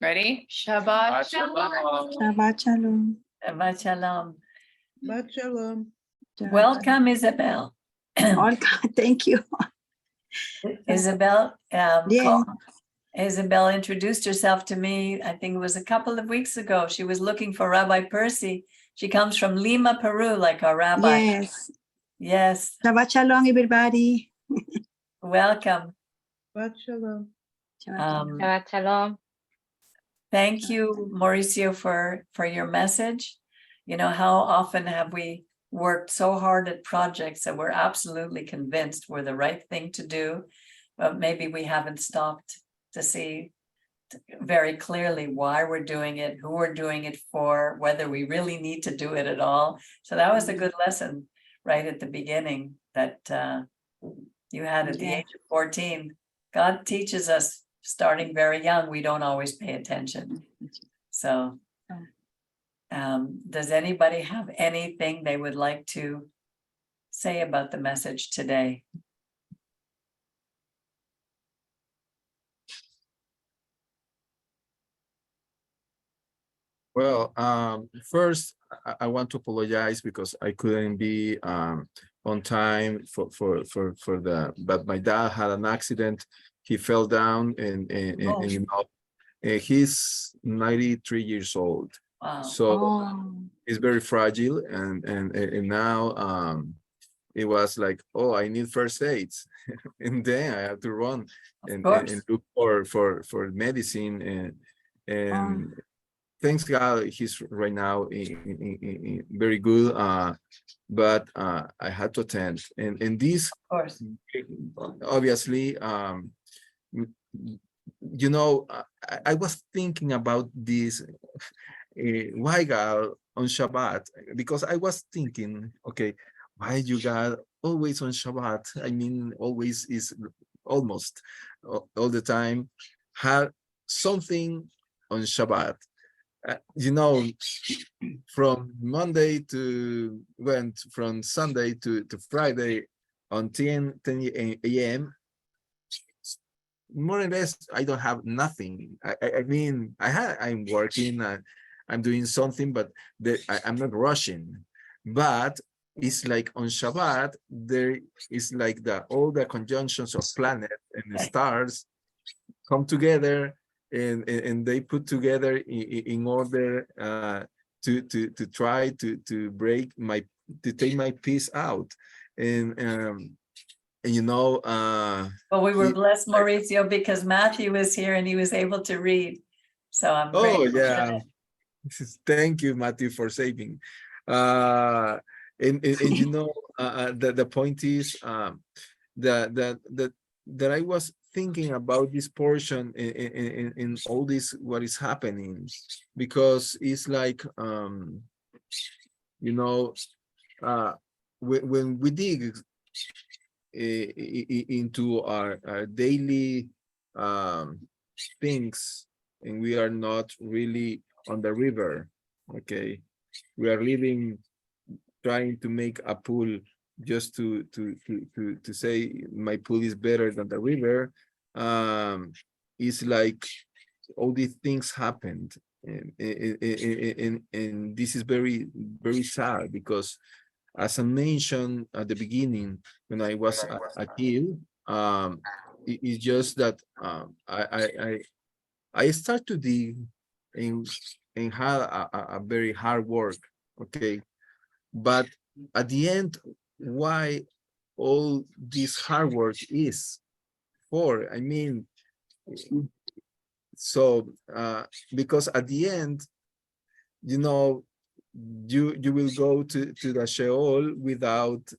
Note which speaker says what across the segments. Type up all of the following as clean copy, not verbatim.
Speaker 1: Ready? Shabbat
Speaker 2: Shalom.
Speaker 3: Shabbat Shalom.
Speaker 2: Shabbat Shalom.
Speaker 4: Shabbat Shalom.
Speaker 2: Welcome, Isabel.
Speaker 3: Thank you.
Speaker 2: Isabel,
Speaker 3: Yeah.
Speaker 2: Isabel introduced herself to me, I think it was a couple of weeks ago. She was looking for Rabbi Percy. She comes from Lima, Peru, like our rabbi.
Speaker 3: Yes.
Speaker 2: Yes.
Speaker 3: Shabbat Shalom, everybody.
Speaker 2: Welcome.
Speaker 4: Shabbat Shalom.
Speaker 1: Shabbat Shalom.
Speaker 2: Thank you, Mauricio, for your message. You know, how often have we worked so hard at projects that we're absolutely convinced were the right thing to do, but maybe we haven't stopped to see very clearly why we're doing it, who we're doing it for, whether we really need to do it at all. So that was a good lesson right at the beginning that you had at the age of 14. God teaches us starting very young, we don't always pay attention. So does anybody have anything they would like to say about the message today?
Speaker 5: Well, first, I want to apologize because I couldn't be on time but my dad had an accident. He fell down and you know, he's 93 years old.
Speaker 2: Wow.
Speaker 5: So he's very fragile and now it was like, oh, I need first aids. And then I have to run and look for medicine and thanks God he's right now in very good, but I had to attend and this,
Speaker 2: of course,
Speaker 5: obviously, you know, I was thinking about this, why God on Shabbat, because I was thinking, okay, why you God always on Shabbat? I mean, always is almost all the time have something on Shabbat. You know, from Monday to from Sunday to Friday on 10 a.m. more or less I don't have nothing. I mean I'm working, I'm doing something, but I'm not rushing. But it's like on Shabbat there is like all the conjunctions of planets and the stars come together and they put together in order to try to break to take my piece out and you know
Speaker 2: well, we were blessed, Mauricio, because Matthew was here and he was able to read, so I'm grateful.
Speaker 5: Yeah, thank you, Matthew, for saving. And you know, the point is that I was thinking about this portion in all this what is happening, because it's like you know, when we dig into our daily things and we are not really on the river, okay, we are living trying to make a pool just to say my pool is better than the river. It's like all these things happened and this is very sad, because as I mentioned at the beginning when I was a kid, it's just that I start to dig and had a very hard work, okay, but at the end, why all this hard work is for? I mean, so because at the end, you know, you will go to the Sheol without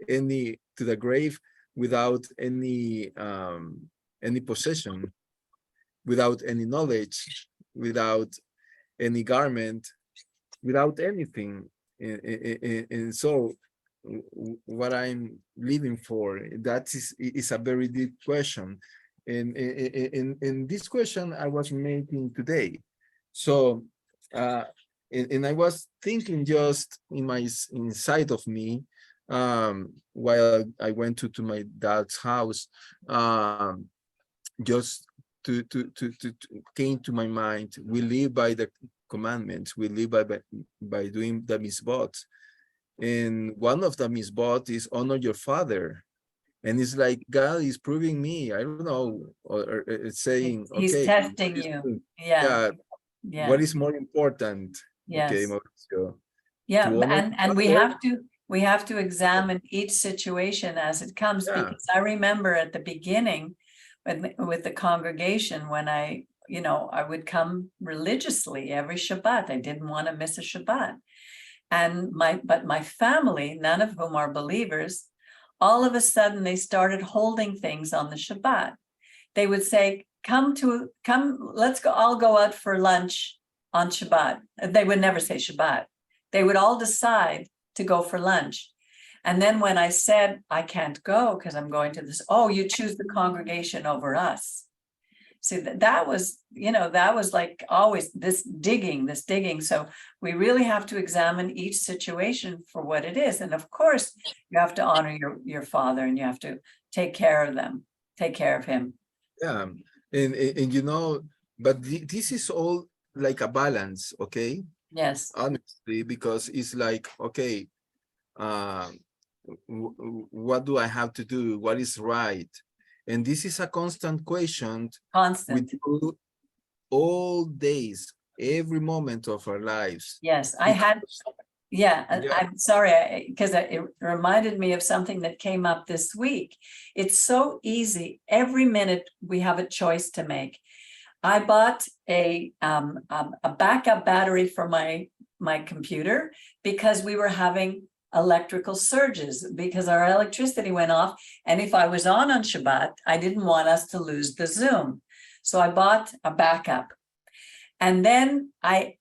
Speaker 5: any, to the grave without any possession, without any knowledge, without any garment, without anything. And so what I'm living for, that is a very deep question. And in this question I was making today. So and I was thinking just inside of me, while I went to my dad's house, just came to my mind. We live by the commandments. We live by doing the mitzvot. And one of the mitzvot is honor your father. And it's like God is proving me. I don't know, or it's saying,
Speaker 2: He's
Speaker 5: okay,
Speaker 2: testing you. Yeah. Yeah.
Speaker 5: what is more important?
Speaker 2: Yes.
Speaker 5: Okay, Mauricio,
Speaker 2: Yeah,
Speaker 5: to honor
Speaker 2: and we
Speaker 5: father.
Speaker 2: have to examine each situation as it comes,
Speaker 5: Yeah.
Speaker 2: because I remember at the beginning with the congregation, when I would come religiously every Shabbat. I didn't want to miss a Shabbat. And my family, none of whom are believers, all of a sudden they started holding things on the Shabbat. They would say, come, let's go, I'll go out for lunch on Shabbat. They would never say Shabbat. They would all decide to go for lunch. And then when I said, I can't go because I'm going to this, oh, you choose the congregation over us. See, that was like always this digging. So we really have to examine each situation for what it is. And of course, you have to honor your father, and you have to take care of him.
Speaker 5: Yeah, and but this is all like a balance, okay?
Speaker 2: Yes.
Speaker 5: Honestly, because it's like, okay, what do I have to do? What is right? And this is a constant question
Speaker 2: Constant.
Speaker 5: with all days, every moment of our lives.
Speaker 2: Yes, I'm sorry, because it reminded me of something that came up this week. It's so easy. Every minute we have a choice to make. I bought a backup battery for my computer because we were having electrical surges, because our electricity went off. And if I was on Shabbat, I didn't want us to lose the Zoom. So I bought a backup. And then I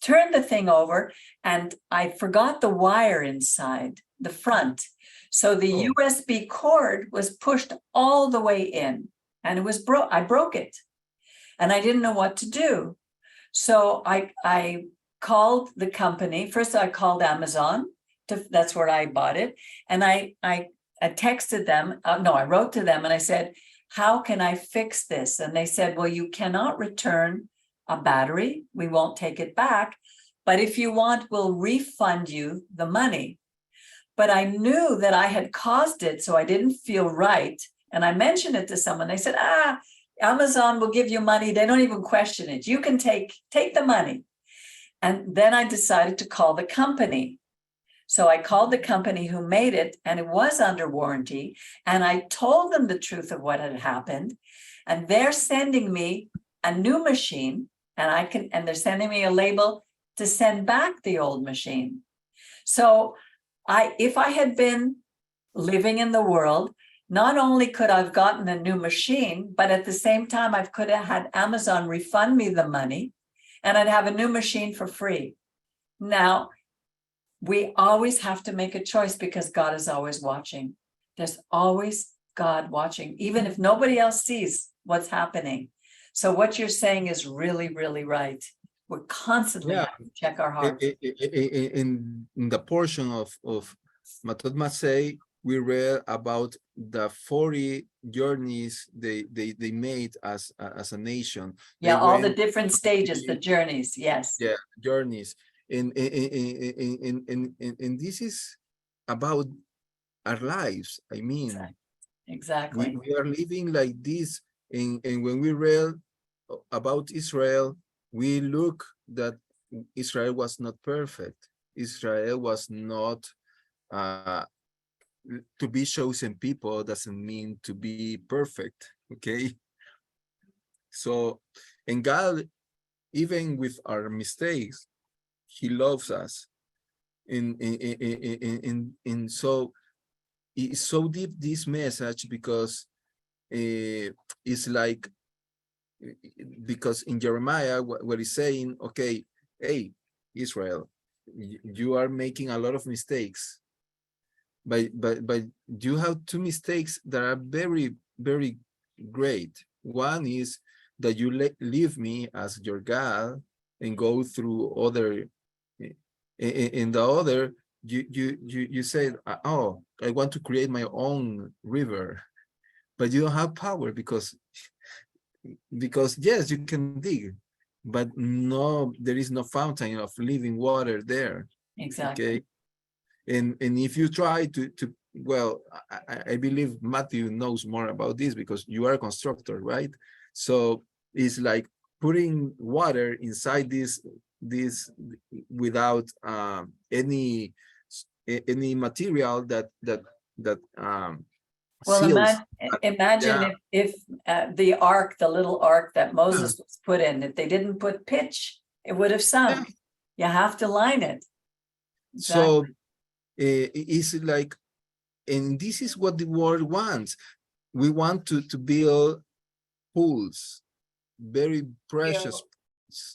Speaker 2: turned the thing over, and I forgot the wire inside the front. So the USB cord was pushed all the way in, and it was I broke it, and I didn't know what to do. So I called the company. First, I called Amazon. That's where I bought it. And I texted them. I wrote to them and I said, how can I fix this? And they said, well, you cannot return a battery. We won't take it back. But if you want, we'll refund you the money. But I knew that I had caused it, so I didn't feel right. And I mentioned it to someone. They said, Amazon will give you money. They don't even question it. You can take the money. And then I decided to call the company. So I called the company who made it, and it was under warranty. And I told them the truth of what had happened. And they're sending me a new machine, and they're sending me a label to send back the old machine. So if I had been living in the world, not only could I have gotten a new machine, but at the same time, I could have had Amazon refund me the money, and I'd have a new machine for free. Now, we always have to make a choice, because God is always watching. There's always God watching, even if nobody else sees what's happening. So what you're saying is really, really right. We're constantly having to check our heart.
Speaker 5: In the portion of Matot Masei, we read about the 40 journeys they made as a nation.
Speaker 2: Yeah, all the different stages, the journeys. Yes.
Speaker 5: Yeah, journeys. And this is about our lives. I mean,
Speaker 2: exactly.
Speaker 5: We are living like this. And when we read about Israel, we look that Israel was not perfect. Israel was not to be chosen people doesn't mean to be perfect. Okay. So, and God, even with our mistakes, He loves us. And so it's so deep, this message, because it's like, because in Jeremiah, what he's saying, okay, hey, Israel, you are making a lot of mistakes, but you have two mistakes that are very, very great. One is that you leave me as your God and go through other. In the other, you said, oh, I want to create my own river. but you don't have power because yes, you can dig, but no, there is no fountain of living water there.
Speaker 2: Exactly.
Speaker 5: Okay, and if you try to well, I believe Matthew knows more about this because you are a constructor, right? So it's like putting water inside this without any material that
Speaker 2: Well,
Speaker 5: seals.
Speaker 2: imagine
Speaker 5: Yeah.
Speaker 2: if the ark, the little ark that Moses was put in, if they didn't put pitch, it would have sunk. You have to line it.
Speaker 5: So it's like, and this is what the world wants. We want to build pools, very precious.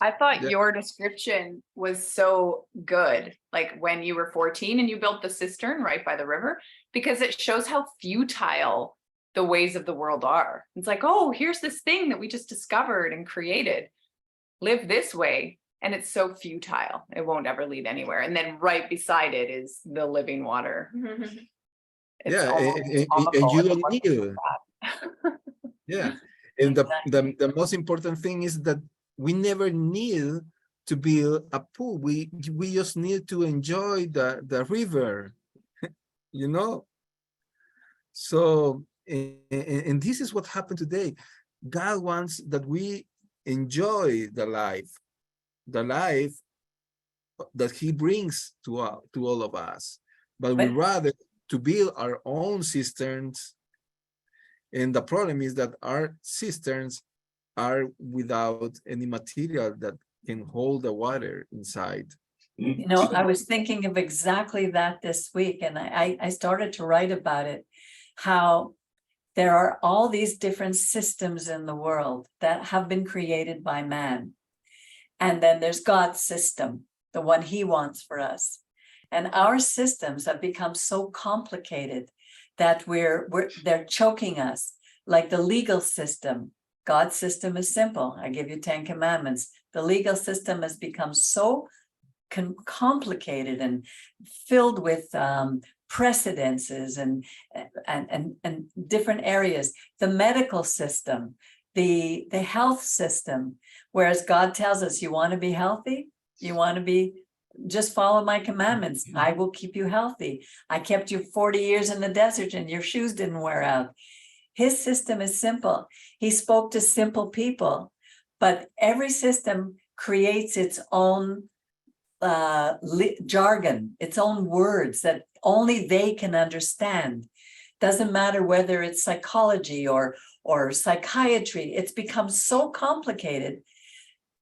Speaker 1: I thought
Speaker 5: Yeah.
Speaker 1: your description was so good, like when you were 14 and you built the cistern right by the river, because it shows how futile the ways of the world are. It's like, oh, here's this thing that we just discovered and created. Live this way. And it's so futile. It won't ever lead anywhere. And then right beside it is the living water. It's
Speaker 5: Yeah, and
Speaker 1: comical.
Speaker 5: you don't need it. Yeah, and the most important thing is that we never need to build a pool. We just need to enjoy the river, you know. So and this is what happened today. God wants that we enjoy the life that He brings to all of us, but we rather to build our own cisterns. And the problem is that our cisterns are without any material that can hold the water inside.
Speaker 2: You know, I was thinking of exactly that this week, and I started to write about it, how there are all these different systems in the world that have been created by man. And then there's God's system, the one He wants for us. And our systems have become so complicated that they're choking us, like the legal system. God's system is simple. I give you 10 commandments. The legal system has become so complicated and filled with precedences and different areas. The medical system, the health system, whereas God tells us, you want to be healthy, you want to be, just follow my commandments. I will keep you healthy. I kept you 40 years in the desert and your shoes didn't wear out. His system is simple. He spoke to simple people, but every system creates its own jargon, its own words that only they can understand. Doesn't matter whether it's psychology or psychiatry. It's become so complicated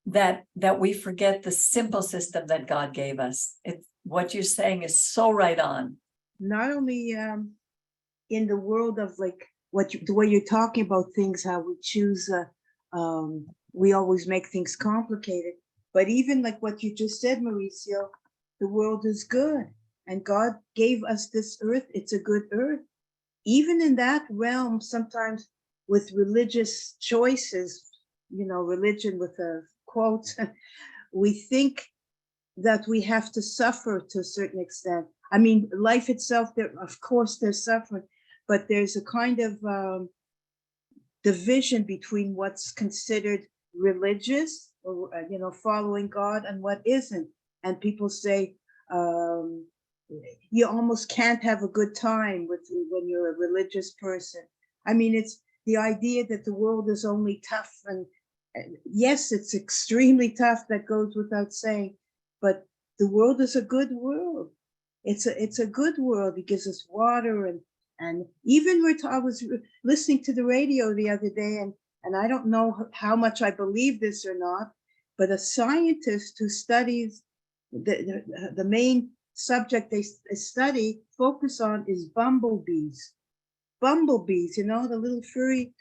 Speaker 2: that we forget the simple system that God gave us. What you're saying is so right on.
Speaker 3: Not only in the world of like the way you're talking about things, how we choose, we always make things complicated. But even like what you just said, Mauricio, the world is good. And God gave us this earth. It's a good earth. Even in that realm, sometimes with religious choices, religion with a quote, we think that we have to suffer to a certain extent. I mean, life itself, of course, there's suffering, but there's a kind of division between what's considered religious, or following God, and what isn't. And people say you almost can't have a good time when you're a religious person. I mean, it's the idea that the world is only tough, and yes, it's extremely tough. That goes without saying, but the world is a good world. It's a good world. It gives us water, and even I was listening to the radio the other day, and I don't know how much I believe this or not, but a scientist who studies the main subject they focus on is bumblebees. Bumblebees, the little furry,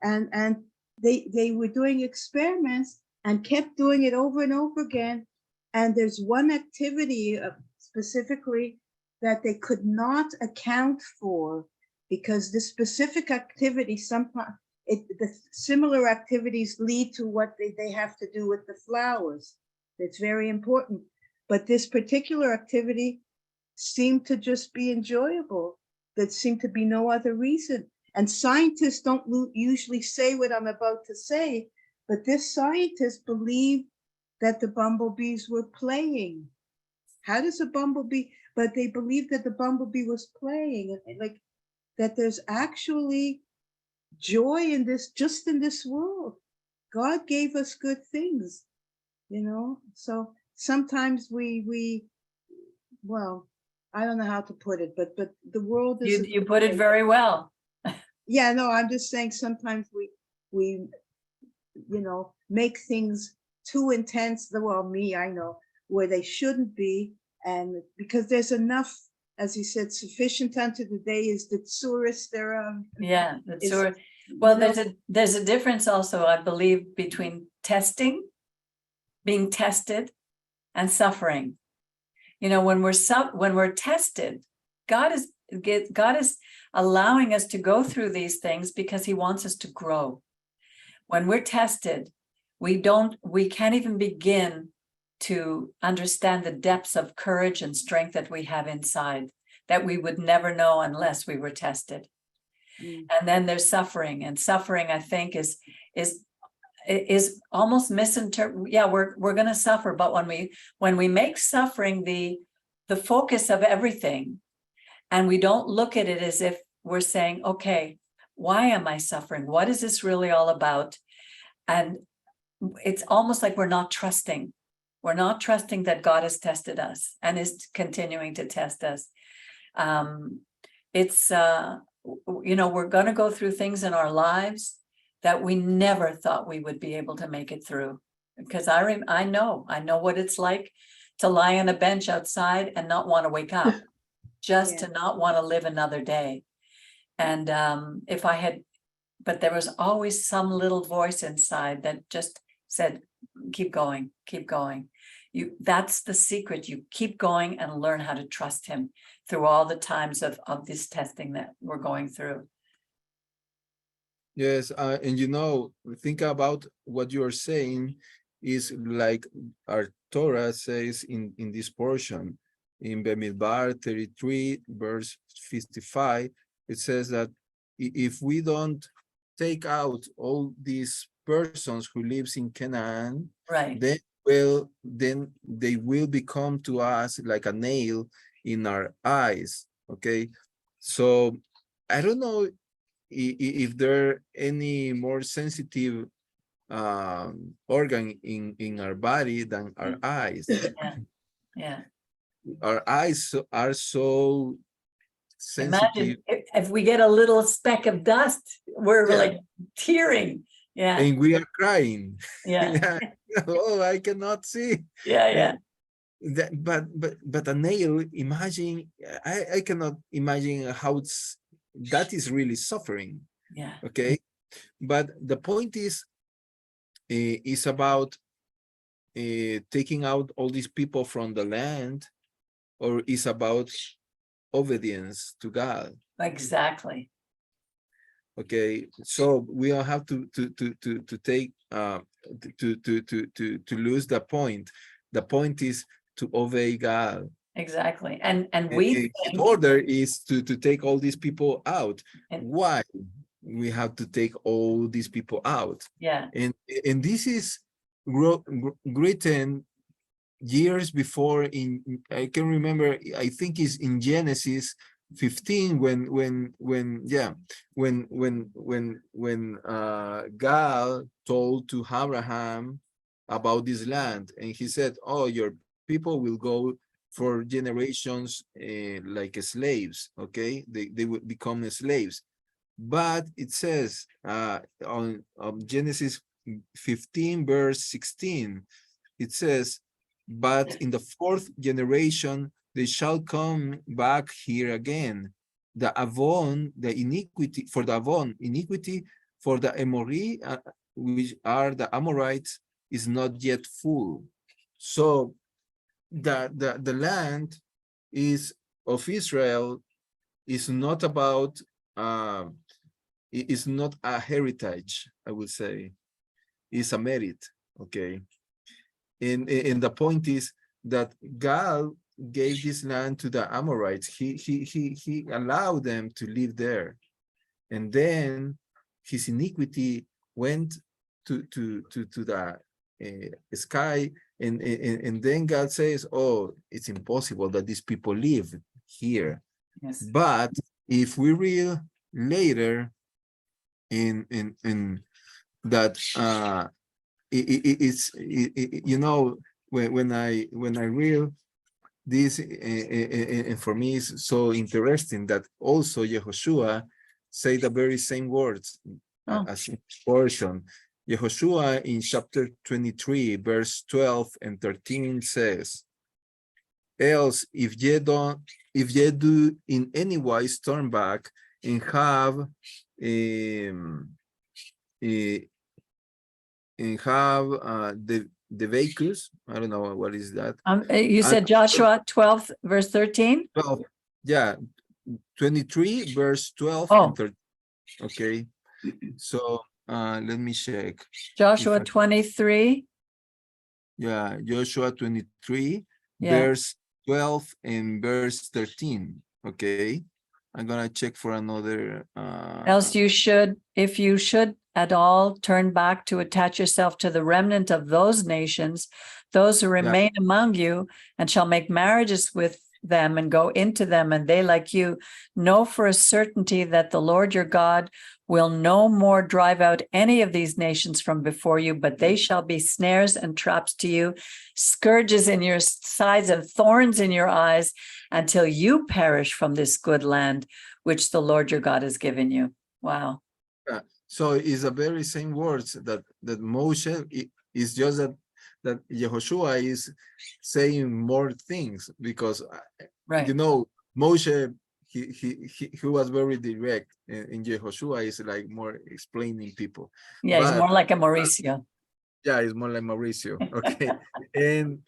Speaker 3: and they were doing experiments and kept doing it over and over again. And there's one activity specifically that they could not account for, because this specific activity, sometimes the similar activities lead to what they have to do with the flowers. It's very important. But this particular activity seemed to just be enjoyable. There seemed to be no other reason. And scientists don't usually say what I'm about to say, but this scientist believed that the bumblebees were playing. How does a bumblebee, but they believed that the bumblebee was playing, like that there's actually joy in this, just in this world. God gave us good things, you know? So sometimes well, I don't know how to put it, but the world is.
Speaker 2: You put it very well.
Speaker 3: Yeah, no, I'm just saying sometimes we make things too intense. Well, me, I know, where they shouldn't be. And because there's enough, as he said, sufficient unto the day is the tsuris thereof.
Speaker 2: Yeah, that's sort. Well, there's a difference also, I believe, between testing, being tested, and suffering. You know, when we're tested, God is allowing us to go through these things because he wants us to grow. When we're tested, we can't even begin to understand the depths of courage and strength that we have inside, that we would never know unless we were tested. And then there's suffering, and suffering, I think, is almost misinterpreted. Yeah, we're going to suffer, but when we make suffering the focus of everything, and we don't look at it as if we're saying, okay, why am I suffering? What is this really all about? And it's almost like we're not trusting. We're not trusting that God has tested us and is continuing to test us. We're going to go through things in our lives that we never thought we would be able to make it through. Because I know what it's like to lie on a bench outside and not want to wake up, just to not want to live another day. And but there was always some little voice inside that just said, keep going, keep going. That's the secret. You keep going and learn how to trust him through all the times of this testing that we're going through.
Speaker 5: Yes, and think about what you are saying is like our Torah says in this portion, in Bamidbar 33, verse 55, it says that if we don't take out all these persons who lives in Canaan,
Speaker 2: right,
Speaker 5: then they will become to us like a nail in our eyes. Okay, so I don't know if there any more sensitive organ in our body than our eyes.
Speaker 2: Yeah.
Speaker 5: Our eyes are so sensitive.
Speaker 2: Imagine if we get a little speck of dust, we're like tearing. Yeah.
Speaker 5: And we are crying.
Speaker 2: Yeah.
Speaker 5: Oh, I cannot see.
Speaker 2: Yeah.
Speaker 5: But a nail, imagine, I cannot imagine how that is really suffering.
Speaker 2: Yeah.
Speaker 5: Okay. But the point is about taking out all these people from the land, or is about obedience to God.
Speaker 2: Exactly.
Speaker 5: Okay, so we don't have to take to lose the point. The point is to obey God.
Speaker 2: Exactly. And we
Speaker 5: in order is to take all these people out.
Speaker 2: And
Speaker 5: why we have to take all these people out?
Speaker 2: Yeah.
Speaker 5: And this is written years before. I can remember, I think it's in Genesis 15 when God told to Abraham about this land, and he said, oh, your people will go for generations like slaves. Okay, they would become slaves. But it says on Genesis 15 verse 16, it says, but in the fourth generation they shall come back here again. The iniquity for the Amori, which are the Amorites, is not yet full. So the land is of Israel is not about is not a heritage, I would say. It's a merit. Okay. And the point is that God gave this land to the Amorites. He allowed them to live there. and then his iniquity went to the sky, and then God says, oh, it's impossible that these people live here.
Speaker 2: Yes.
Speaker 5: But if we read later in that it's you know, when I read this, and for me it's so interesting that also Yehoshua say the very same words as in this portion. Yehoshua in chapter 23 verse 12 and 13 says, else if ye do in any wise turn back and have the vehicles, I don't know what is that.
Speaker 2: You said Joshua 12, verse 13?
Speaker 5: 12, yeah, 23 verse 12
Speaker 2: Oh.
Speaker 5: and 13. Okay, so let me check.
Speaker 2: Joshua
Speaker 5: If I-
Speaker 2: 23.
Speaker 5: Yeah, Joshua 23
Speaker 2: Yeah.
Speaker 5: verse 12 and verse 13. Okay, I'm gonna check for another
Speaker 2: Else you should, if you should at all turn back to attach yourself to the remnant of those nations, those who remain among you, and shall make marriages with them and go into them, and they like you, know for a certainty that the Lord your God will no more drive out any of these nations from before you, but they shall be snares and traps to you, scourges in your sides and thorns in your eyes, until you perish from this good land which the Lord your God has given you. Wow.
Speaker 5: So it's the very same words that Moshe is just that Yehoshua is saying more things, because
Speaker 2: Right.
Speaker 5: you know, Moshe he was very direct, and Yehoshua is like more explaining people.
Speaker 2: Yeah, he's
Speaker 5: But
Speaker 2: more like a Mauricio.
Speaker 5: yeah, it's more like Mauricio. Okay, and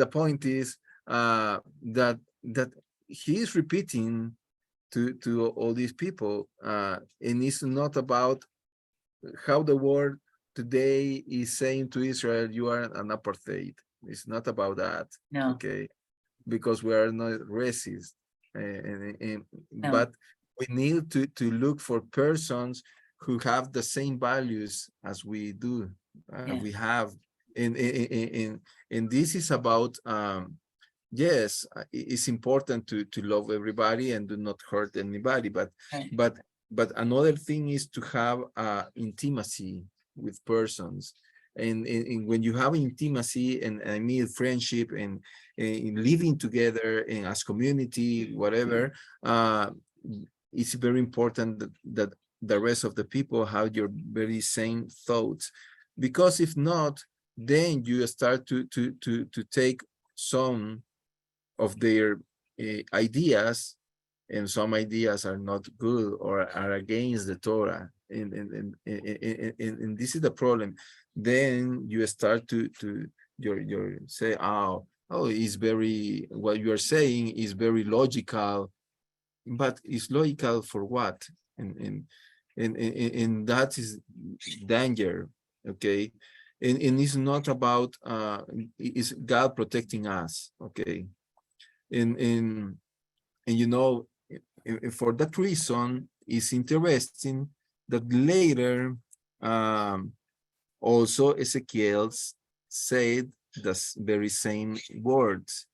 Speaker 5: the point is that he is repeating to all these people, and it's not about how the world today is saying to Israel, you are an apartheid. It's not about that.
Speaker 2: No.
Speaker 5: Okay, because we are not racist,
Speaker 2: No.
Speaker 5: but we need to look for persons who have the same values as we do.
Speaker 2: Yeah.
Speaker 5: We have, and this is about yes, it's important to love everybody and do not hurt anybody, but
Speaker 2: Right.
Speaker 5: but another thing is to have intimacy with persons, and when you have intimacy, and I mean friendship, and living together and as community, whatever, it's very important that the rest of the people have your very same thoughts, because if not, then you start to take some of their ideas, and some ideas are not good or are against the Torah, and this is the problem. Then you start to your say, oh, it's very, what you are saying is very logical, but it's logical for what? And that is danger. Okay, and it's not about it's God protecting us. Okay, and you know, for that reason, it's interesting that later also Ezekiel said the very same words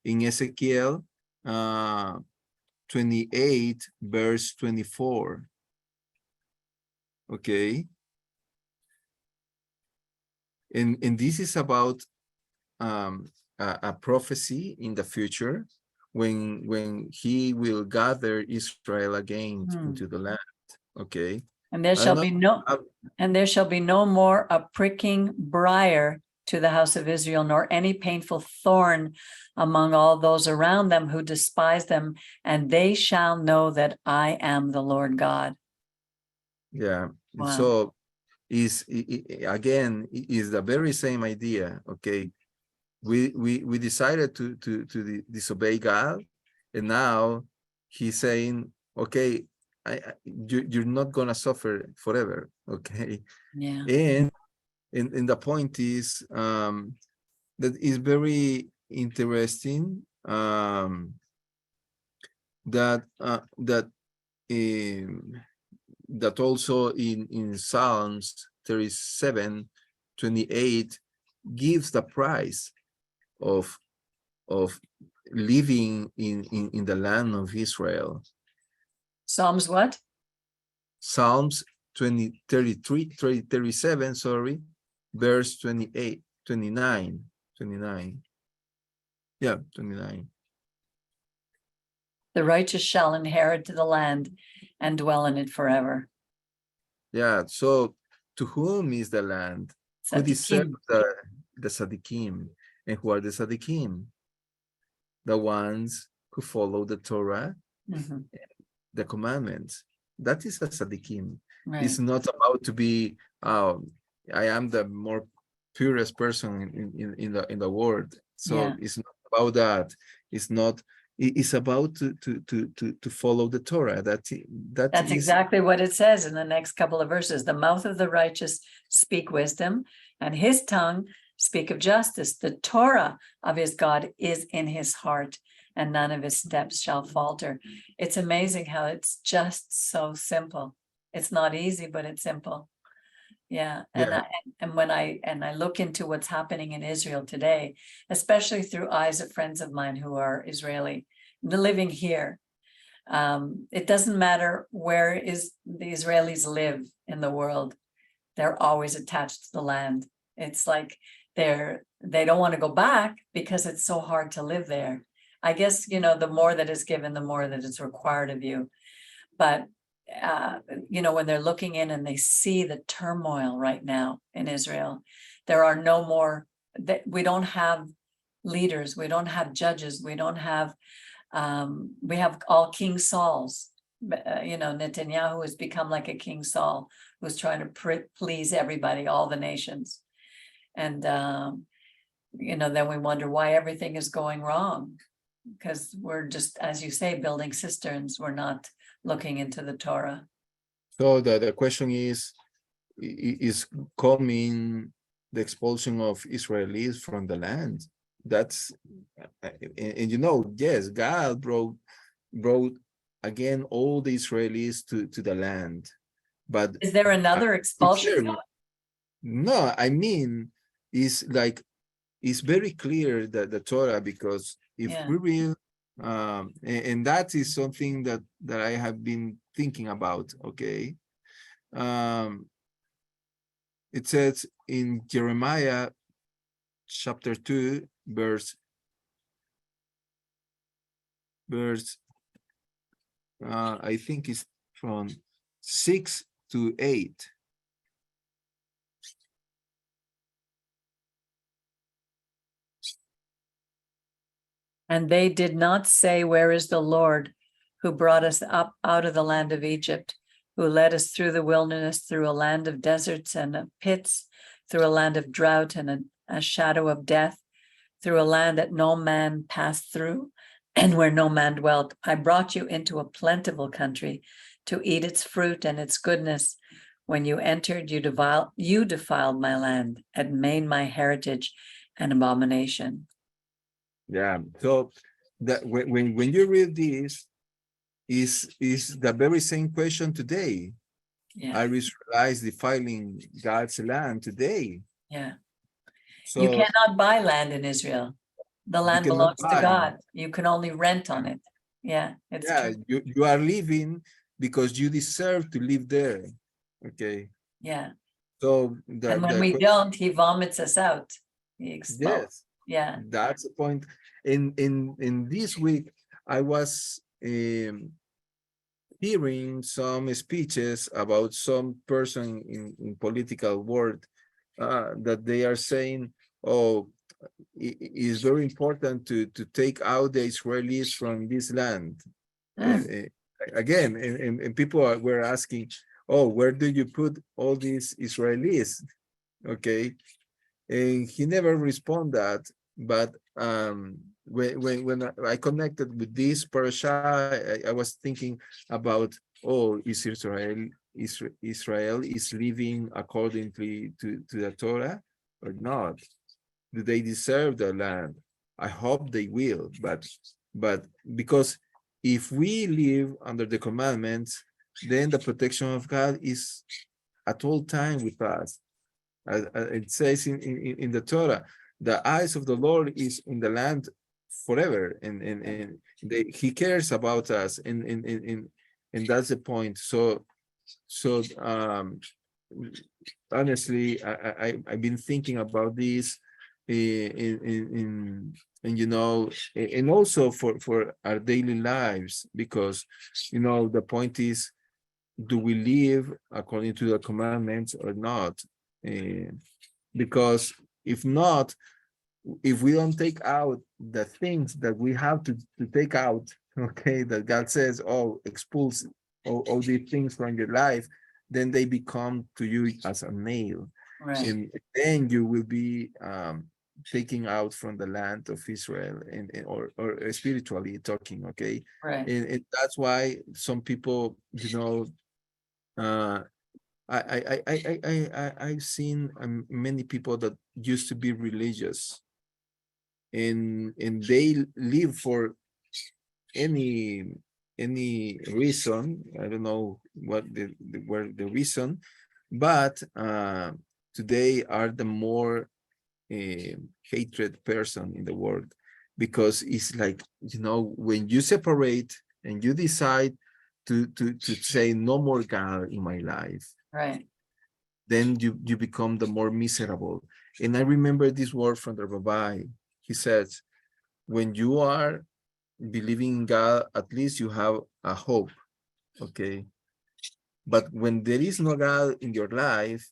Speaker 5: in Ezekiel 28 verse 24. Okay, and this is about a prophecy in the future, when he will gather Israel again into the land. Okay,
Speaker 2: And there shall be no more a pricking briar to the house of Israel, nor any painful thorn among all those around them who despise them, and they shall know that I am the Lord God.
Speaker 5: yeah.
Speaker 2: Wow.
Speaker 5: So again is the very same idea. Okay, we decided to disobey God, and now he's saying, okay, you're not gonna suffer forever. Okay,
Speaker 2: Yeah.
Speaker 5: and the point is that is very interesting, that that also in Psalms 37:28 gives the price of living in the land of Israel.
Speaker 2: Psalms what?
Speaker 5: Psalms 37, sorry, verse 28, 29. Yeah, 29.
Speaker 2: The righteous shall inherit the land and dwell in it forever.
Speaker 5: Yeah, so to whom is the land? Who deserves
Speaker 2: Tzaddikim.
Speaker 5: the Tzaddikim? And who are the Tzaddikim? The ones who follow the Torah,
Speaker 2: Mhm,
Speaker 5: the commandments. That is a Tzaddikim.
Speaker 2: right.
Speaker 5: It's not about to be, I am the more purest person in the world. So
Speaker 2: Yeah.
Speaker 5: it's not about that. It's not. It's about to follow the Torah. That
Speaker 2: That's
Speaker 5: is
Speaker 2: exactly what it says in the next couple of verses. The mouth of the righteous speak wisdom, and his tongue speak of justice. The Torah of his God is in his heart, and none of his steps shall falter. It's amazing how it's just so simple. It's not easy, but it's simple. Yeah,
Speaker 5: Yeah.
Speaker 2: and when I look into what's happening in Israel today, especially through eyes of friends of mine who are Israeli, living here, it doesn't matter where is the Israelis live in the world, they're always attached to the land. It's like they don't want to go back because it's so hard to live there. I guess, you know, the more that is given, the more that is required of you. But you know, when they're looking in and they see the turmoil right now in Israel, there are no more, we don't have leaders, we don't have judges, we don't have, we have all King Sauls. You know, Netanyahu has become like a King Saul who's trying to please everybody, all the nations. And, you know, then we wonder why everything is going wrong. Because we're just, as you say, building cisterns, we're not looking into the Torah.
Speaker 5: So the question is coming the expulsion of Israelis from the land? That's and you know, yes, God brought again all the Israelis to the land, but
Speaker 2: Is there another expulsion?
Speaker 5: no, I mean, it's like it's very clear that the Torah, because if
Speaker 2: Yeah.
Speaker 5: we read, and that is something that I have been thinking about. Okay, it says in Jeremiah chapter 2, verse I think it's from 6 to 8.
Speaker 2: And they did not say, where is the Lord who brought us up out of the land of Egypt, who led us through the wilderness, through a land of deserts and of pits, through a land of drought and a shadow of death, through a land that no man passed through and where no man dwelt. I brought you into a plentiful country to eat its fruit and its goodness. When you entered, you defiled my land and made my heritage an abomination.
Speaker 5: Yeah, so that when you read this, is the very same question today.
Speaker 2: Yeah,
Speaker 5: Are Israelites defiling God's land today?
Speaker 2: yeah. You
Speaker 5: So
Speaker 2: cannot buy land in Israel. The
Speaker 5: you
Speaker 2: land
Speaker 5: cannot
Speaker 2: belongs to
Speaker 5: buy.
Speaker 2: God. You can only rent on it. Yeah, it's
Speaker 5: Yeah,
Speaker 2: true.
Speaker 5: you are living because you deserve to live there. Okay,
Speaker 2: Yeah.
Speaker 5: so
Speaker 2: And when we don't, he vomits us out. He expels.
Speaker 5: yes,
Speaker 2: Yeah.
Speaker 5: that's the point. In this week, I was hearing some speeches about some person in political world that they are saying, oh, it is very important to take out the Israelis from this land. Again, and people were asking, oh, where do you put all these Israelis? Okay, and he never responded that, but when I connected with this parasha, I was thinking about, oh, is Israel is living according to the Torah or not? Do they deserve the land? I hope they will, but because if we live under the commandments, then the protection of God is at all time with us. It says in the Torah, the eyes of the Lord is in the land forever, and he cares about us, and that's the point. So honestly, I've been thinking about this and you know, and also for our daily lives, because you know the point is, do we live according to the commandments or not? Because if not, if we don't take out the things that we have to take out, okay, that God says, oh, expulse all these things from your life, then they become to you as a nail.
Speaker 2: Right.
Speaker 5: And then you will be taking out from the land of Israel, or spiritually talking, okay?
Speaker 2: Right.
Speaker 5: And that's why some people, you know, I've seen many people that used to be religious, and they live for any reason. I don't know what the reason, but today are the more hatred person in the world, because it's like, you know, when you separate and you decide to say no more God in my life,
Speaker 2: Right.
Speaker 5: then you become the more miserable. And I remember this word from the Rabbi. He says, when you are believing in God, at least you have a hope, okay? But when there is no God in your life,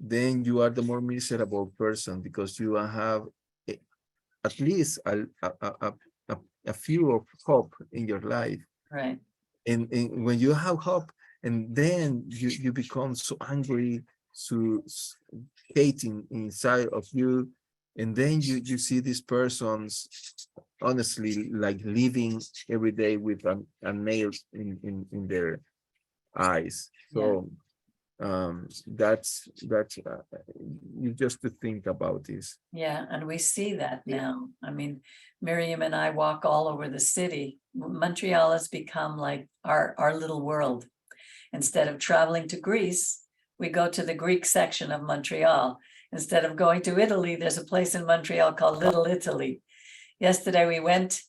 Speaker 5: then you are the more miserable person, because you have at least a few of hope in your life.
Speaker 2: Right.
Speaker 5: And when you have hope, and then you become so angry, so hating inside of you, and then you see these persons honestly like living every day with a nail in their eyes. So that's you just to think about this.
Speaker 2: Yeah, and we see that now. I mean, Miriam and I walk all over the city. Montreal has become like our little world. Instead of traveling to Greece, we go to the Greek section of Montreal. Instead of going to Italy, there's a place in Montreal called Little Italy. Yesterday we went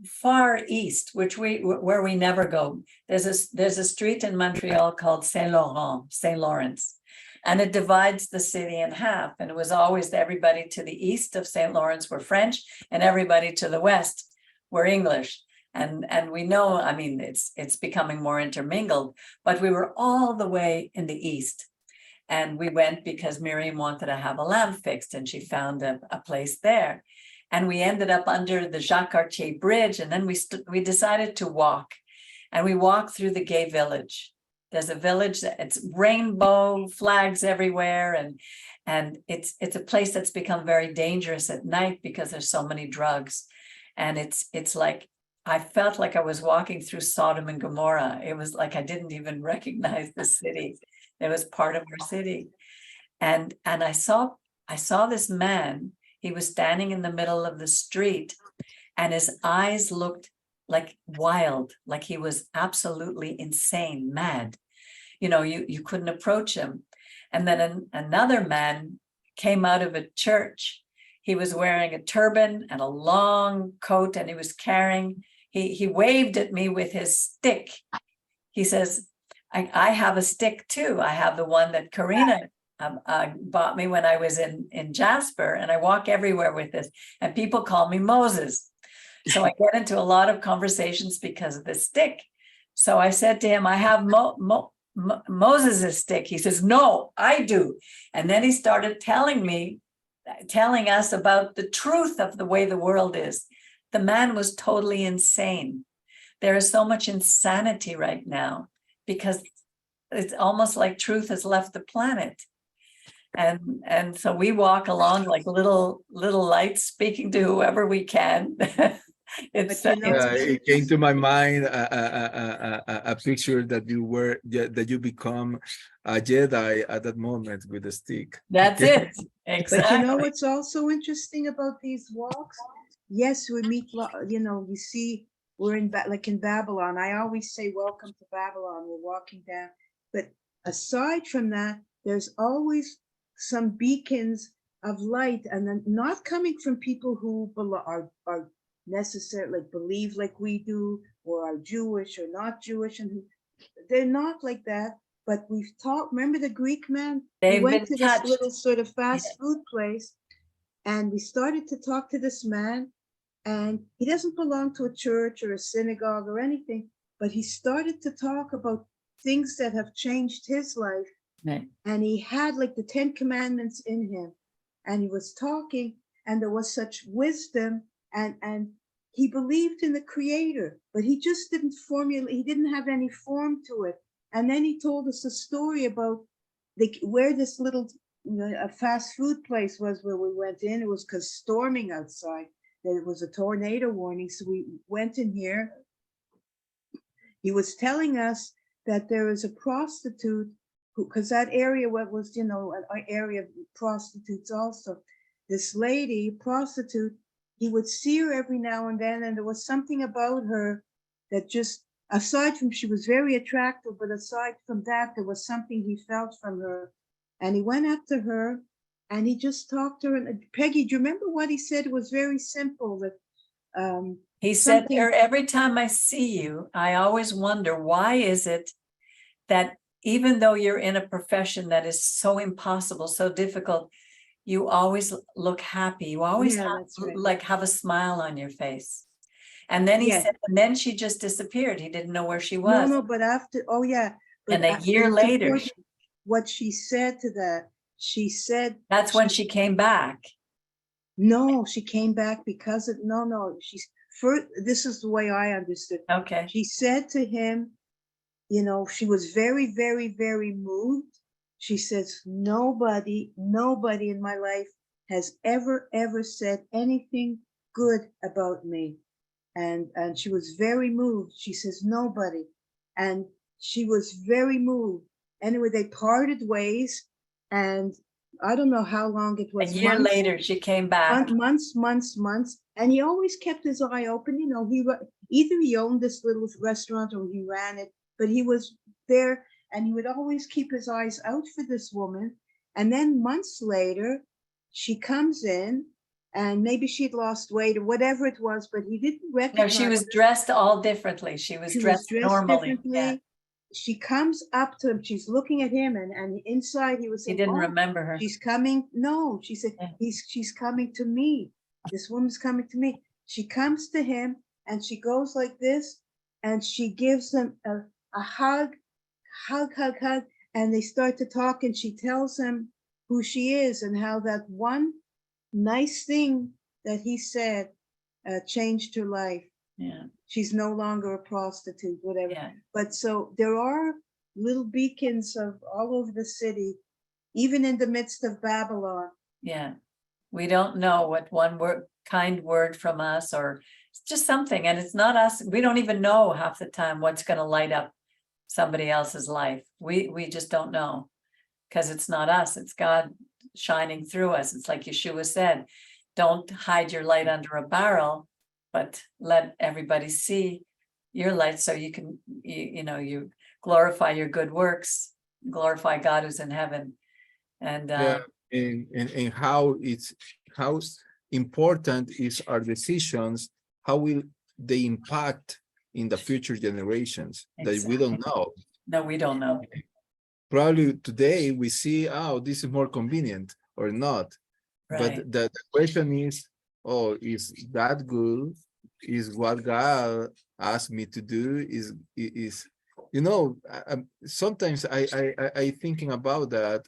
Speaker 2: far east, where we never go. There's a street in Montreal called Saint Lawrence, and it divides the city in half. And it was always everybody to the east of Saint Lawrence were French, and everybody to the west were English. And we know, I mean, it's becoming more intermingled, but we were all the way in the east. And we went because Miriam wanted to have a lamp fixed, and she found a place there. And we ended up under the Jacques Cartier Bridge, and then we decided to walk. And we walked through the gay village. There's a village that it's rainbow flags everywhere, and it's a place that's become very dangerous at night because there's so many drugs. And it's like, I felt like I was walking through Sodom and Gomorrah. It was like I didn't even recognize the city. It was part of our city. And I saw this man. He was standing in the middle of the street, and his eyes looked like wild, like he was absolutely insane, mad. You know, you couldn't approach him. And then another man came out of a church. He was wearing a turban and a long coat, and he was carrying, he waved at me with his stick. He says, I have a stick too. I have the one that Karina bought me when I was in Jasper, and I walk everywhere with this, and people call me Moses. So I get into a lot of conversations because of the stick. So I said to him, I have Moses' stick. He says, no, I do. And then he started telling us about the truth of the way the world is. The man was totally insane. There is so much insanity right now because it's almost like truth has left the planet. And so we walk along like little lights, speaking to whoever we can.
Speaker 5: It came to my mind a picture that you become a Jedi at that moment with the stick.
Speaker 2: That's it. Exactly.
Speaker 3: But you know what's also interesting about these walks? Yes, we meet, you know, we see we're in like in Babylon. I always say, welcome to Babylon. We're walking down. But aside from that, there's always some beacons of light, and then not coming from people who are necessarily believe like we do, or are Jewish or not Jewish, and they're not like that. But we've talked. Remember the Greek man?
Speaker 2: They've
Speaker 3: We went
Speaker 2: been
Speaker 3: to this
Speaker 2: touched.
Speaker 3: little sort of fast
Speaker 2: Yeah.
Speaker 3: food place, and we started to talk to this man, and he doesn't belong to a church or a synagogue or anything, but he started to talk about things that have changed his life.
Speaker 2: Right.
Speaker 3: And he had like the 10 Commandments in him, and he was talking, and there was such wisdom, and he believed in the Creator, but he just didn't formulate, he didn't have any form to it. And then he told us a story about where this little a fast food place was where we went in. It was because storming outside, that it was a tornado warning. So we went in here. He was telling us that there is a prostitute who, because that area was, an area of prostitutes also. This lady, prostitute, he would see her every now and then, and there was something about her that just, aside from she was very attractive, but aside from that, there was something he felt from her. And he went up to her and he just talked to her. And Peggy, do you remember what he said? It was very simple. That
Speaker 2: He said to
Speaker 3: something-
Speaker 2: her, every time I see you, I always wonder, why is it that even though you're in a profession that is so impossible, so difficult, you always look happy. You always
Speaker 3: Yeah, that's right.
Speaker 2: like have a smile on your face. And then he
Speaker 3: Yeah.
Speaker 2: said, and then she just disappeared. He didn't know where she
Speaker 3: No,
Speaker 2: was.
Speaker 3: no, but after, oh yeah.
Speaker 2: And
Speaker 3: but
Speaker 2: a year
Speaker 3: it's
Speaker 2: later,
Speaker 3: important what she said to that, she said.
Speaker 2: that's when she came back.
Speaker 3: No, she came back because of, no, she's, first, this is the way I understood.
Speaker 2: Okay.
Speaker 3: She said to him, she was very, very, very moved. She says, nobody in my life has ever said anything good about me. And she was very moved. She says, nobody. And she was very moved. Anyway, they parted ways, and I don't know how long it
Speaker 2: A
Speaker 3: was.
Speaker 2: year later, she came back.
Speaker 3: Months. And he always kept his eye open. Either he owned this little restaurant or he ran it, but he was there, and he would always keep his eyes out for this woman. And then months later, she comes in, and maybe she'd lost weight or whatever it was, but he didn't
Speaker 2: No,
Speaker 3: recognize
Speaker 2: she was
Speaker 3: her.
Speaker 2: dressed all differently. She was
Speaker 3: She was
Speaker 2: dressed
Speaker 3: dressed
Speaker 2: normally.
Speaker 3: differently.
Speaker 2: Yeah.
Speaker 3: She comes up to him. She's looking at him, and inside he was
Speaker 2: He
Speaker 3: saying,
Speaker 2: didn't
Speaker 3: "Oh,
Speaker 2: remember her.
Speaker 3: she's coming." No, she said,
Speaker 2: Yeah.
Speaker 3: she's coming to me. This woman's coming to me. She comes to him, and she goes like this, and she gives him a hug, and they start to talk, and she tells him who she is and how that one nice thing that he said changed her life.
Speaker 2: Yeah.
Speaker 3: She's no longer a prostitute, whatever.
Speaker 2: Yeah.
Speaker 3: But so there are little beacons of all over the city, even in the midst of Babylon.
Speaker 2: Yeah. We don't know what one kind word from us, or it's just something, and it's not us. We don't even know half the time what's going to light up somebody else's life. We just don't know, because it's not us. It's God shining through us. It's like Yeshua said, don't hide your light under a barrel, but let everybody see your light, so you can, you glorify your good works, glorify God who's in heaven. And
Speaker 5: and how important is our decisions, how will they impact in the future generations that we don't know.
Speaker 2: No, we don't know.
Speaker 5: Probably today we see, oh, this is more convenient or not.
Speaker 2: Right.
Speaker 5: But the question is, oh, is that good? Is what God asked me to do? Sometimes I thinking about that.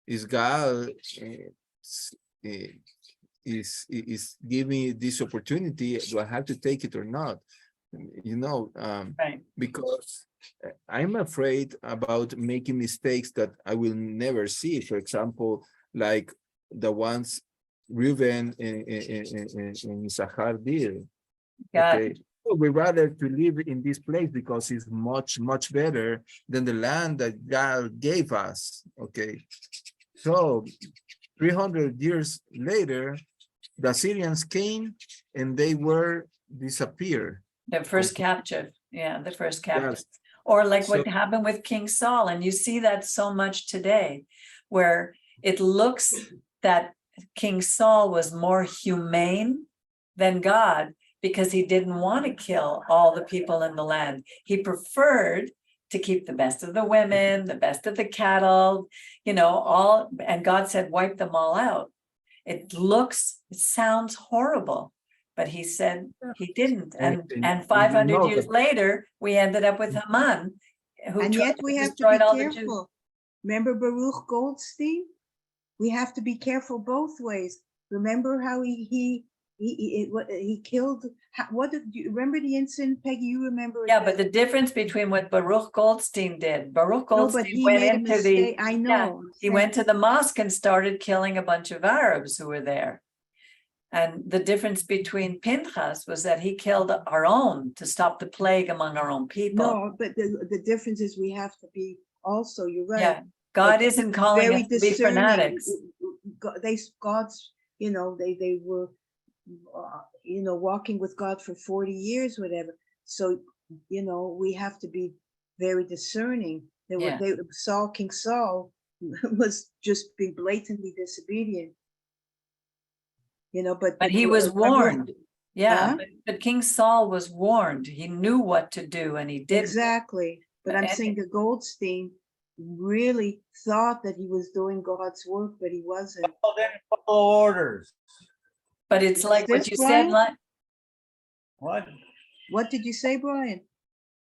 Speaker 5: Is God is giving me this opportunity? Do I have to take it or not?
Speaker 2: Right.
Speaker 5: Because I'm afraid about making mistakes that I will never see. For example, like the ones Reuben and Issachar did. Okay. We rather to live in this place because it's much better than the land that God gave us. Okay. So 300 years later, the Assyrians came and they were disappeared.
Speaker 2: The first captive, yeah, the first captive.
Speaker 5: Yes.
Speaker 2: Or like what
Speaker 5: So-
Speaker 2: happened with King Saul, and you see that so much today, where it looks that King Saul was more humane than God because he didn't want to kill all the people in the land. He preferred to keep the best of the women, the best of the cattle, all, and God said, wipe them all out. It sounds horrible, but he said he didn't. And 500 years later, we ended up with Haman, who
Speaker 3: And
Speaker 2: tried
Speaker 3: yet we
Speaker 2: to
Speaker 3: have to
Speaker 2: destroy
Speaker 3: be
Speaker 2: all the Jews.
Speaker 3: careful. Remember Baruch Goldstein? We have to be careful both ways. Remember how he killed, what did you remember the incident, Peggy? You remember it
Speaker 2: Yeah, but
Speaker 3: better.
Speaker 2: the difference between what Baruch Goldstein did, Baruch
Speaker 3: No,
Speaker 2: Goldstein
Speaker 3: but he
Speaker 2: went
Speaker 3: made a
Speaker 2: into the,
Speaker 3: mistake. I know.
Speaker 2: he went to the mosque and started killing a bunch of Arabs who were there. And the difference between Pinchas was that he killed our own to stop the plague among our own people.
Speaker 3: No, but the difference is we have to be also, you're right.
Speaker 2: Yeah, God
Speaker 3: but
Speaker 2: isn't calling
Speaker 3: very
Speaker 2: us to be
Speaker 3: discerning.
Speaker 2: fanatics.
Speaker 3: God's, they were, walking with God for 40 years, whatever. So, we have to be very discerning.
Speaker 2: Yeah.
Speaker 3: King Saul was just being blatantly disobedient.
Speaker 2: But he was warned. Yeah,
Speaker 3: Huh?
Speaker 2: but King Saul was warned. He knew what to do and he did.
Speaker 3: Exactly. But I'm
Speaker 2: And-
Speaker 3: saying the Goldstein really thought that he was doing God's work, but he wasn't.
Speaker 6: Saul didn't follow orders.
Speaker 2: But it's like what
Speaker 3: this,
Speaker 2: you said,
Speaker 3: Brian?
Speaker 6: What?
Speaker 3: What did you say, Brian?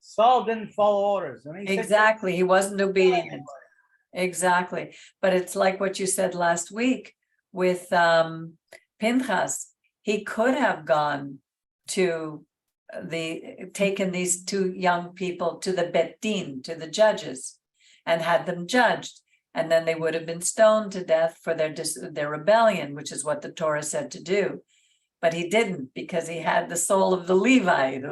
Speaker 6: Saul didn't follow orders. When he said-
Speaker 2: Exactly, he wasn't obedient. Exactly, but it's like what you said last week with Pinchas. He could have gone to taken these two young people to the Bet Din, to the judges, and had them judged, and then they would have been stoned to death for their rebellion, which is what the Torah said to do. But he didn't, because he had the soul of the Levite,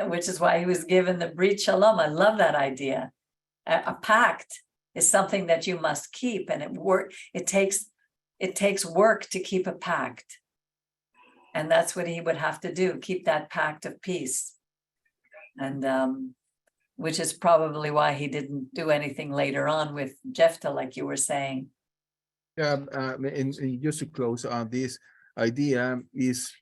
Speaker 2: which is why he was given the Brit Shalom. I love that idea. A pact is something that you must keep, and it takes work to keep a pact. And that's what he would have to do, keep that pact of peace. And which is probably why he didn't do anything later on with Jephthah, like you were saying.
Speaker 5: Yeah, and just to close on this idea is,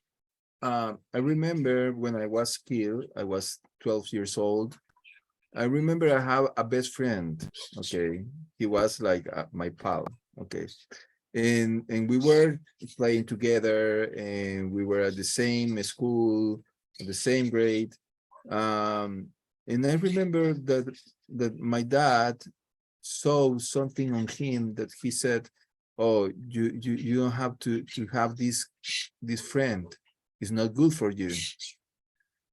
Speaker 5: I remember when I was killed, I was 12 years old. I remember I have a best friend. Okay, he was like my pal. Okay, and we were playing together, and we were at the same school, the same grade. And I remember that my dad saw something on him that he said, "Oh, you don't have to have this friend. It's not good for you."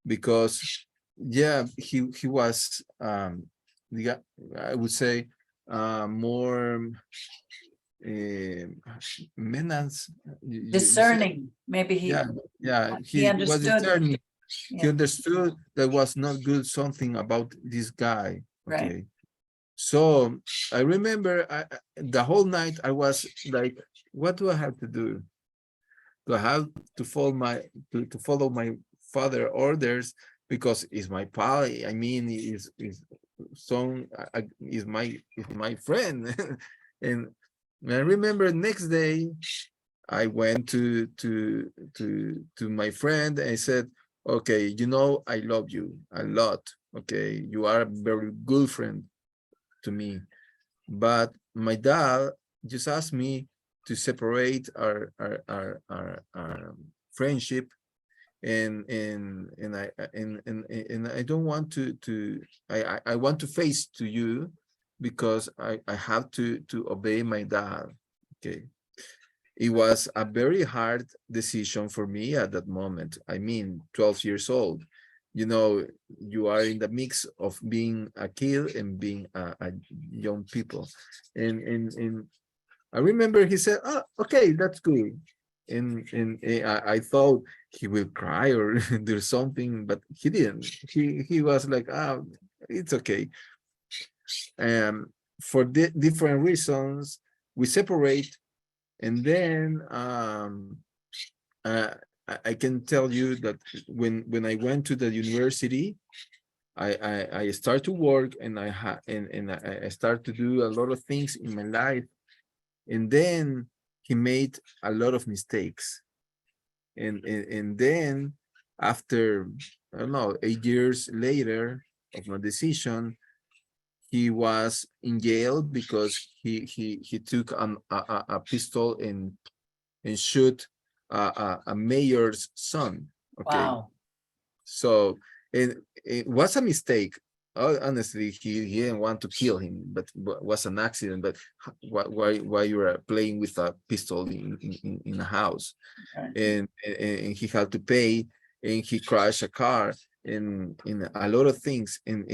Speaker 5: Because yeah, he was I would say more menace,
Speaker 2: Discerning, maybe he,
Speaker 5: yeah,
Speaker 2: he
Speaker 5: was
Speaker 2: understood.
Speaker 5: discerning. He
Speaker 2: Yeah.
Speaker 5: understood that was not good something about this guy.
Speaker 2: Right.
Speaker 5: Okay, so I remember the whole night I was like, what do I have to do? Do I have to follow my father orders because it's my pal? I mean, is my friend. And I remember next day I went to my friend and I said, okay, I love you a lot. Okay, you are a very good friend to me, but my dad just asked me to separate our friendship, and I don't want to I want to face to you because I have to obey my dad. Okay, it was a very hard decision for me at that moment. I mean, 12 years old, you are in the mix of being a kid and being a young people, and I remember he said, "Oh, okay, that's good." And I thought he will cry or do something, but he didn't. He was like, it's okay. For different reasons, we separate, and then I can tell you that when I went to the university, I start to work and I start to do a lot of things in my life, and then he made a lot of mistakes, and then after I don't know 8 years later of my decision, he was in jail because he took a pistol and shoot a mayor's son. Okay,
Speaker 2: Wow.
Speaker 5: so it was a mistake. Honestly, he didn't want to kill him, but was an accident. But why you are playing with a pistol in a house,
Speaker 2: Right.
Speaker 5: and he had to pay, and he crashed a car, and in a lot of things, and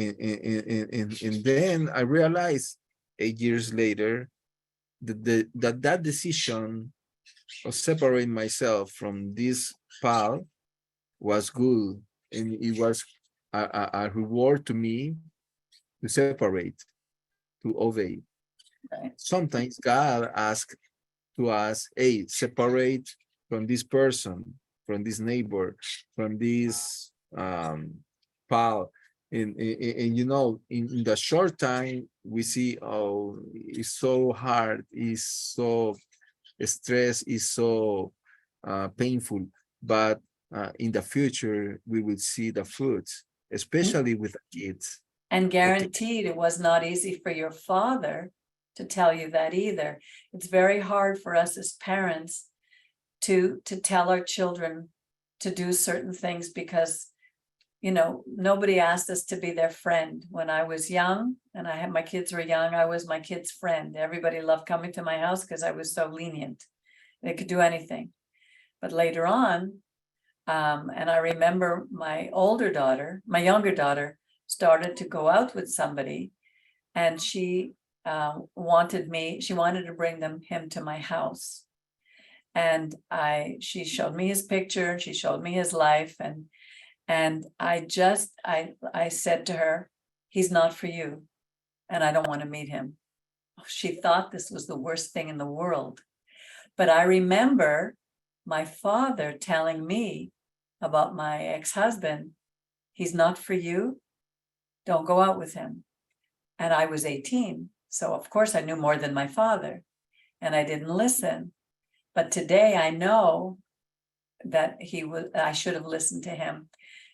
Speaker 5: then I realized 8 years later that decision of separating myself from this pal was good, and it was a reward to me to separate, to obey.
Speaker 2: Right.
Speaker 5: Sometimes God asks to us, hey, separate from this person, from this neighbor, from this pal. And you know, in the short time, we see, oh, it's so hard, it's so stress, is so painful, but in the future, we will see the fruits, especially with the kids.
Speaker 2: And
Speaker 5: Okay.
Speaker 2: guaranteed it was not easy for your father to tell you that either. It's very hard for us as parents to tell our children to do certain things because, you know, nobody asked us to be their friend. When I was young and I had my kids were young, I was my kid's friend. Everybody loved coming to my house because I was so lenient. They could do anything. But later on, and I remember my younger daughter, started to go out with somebody, and she wanted to bring him to my house. And she showed me his picture, she showed me his life, and I said to her, he's not for you, and I don't want to meet him. She thought this was the worst thing in the world. But I remember my father telling me about my ex-husband, he's not for you, don't go out with him. And I was 18, so of course I knew more than my father, and I didn't listen. But today I know that I should have listened to him.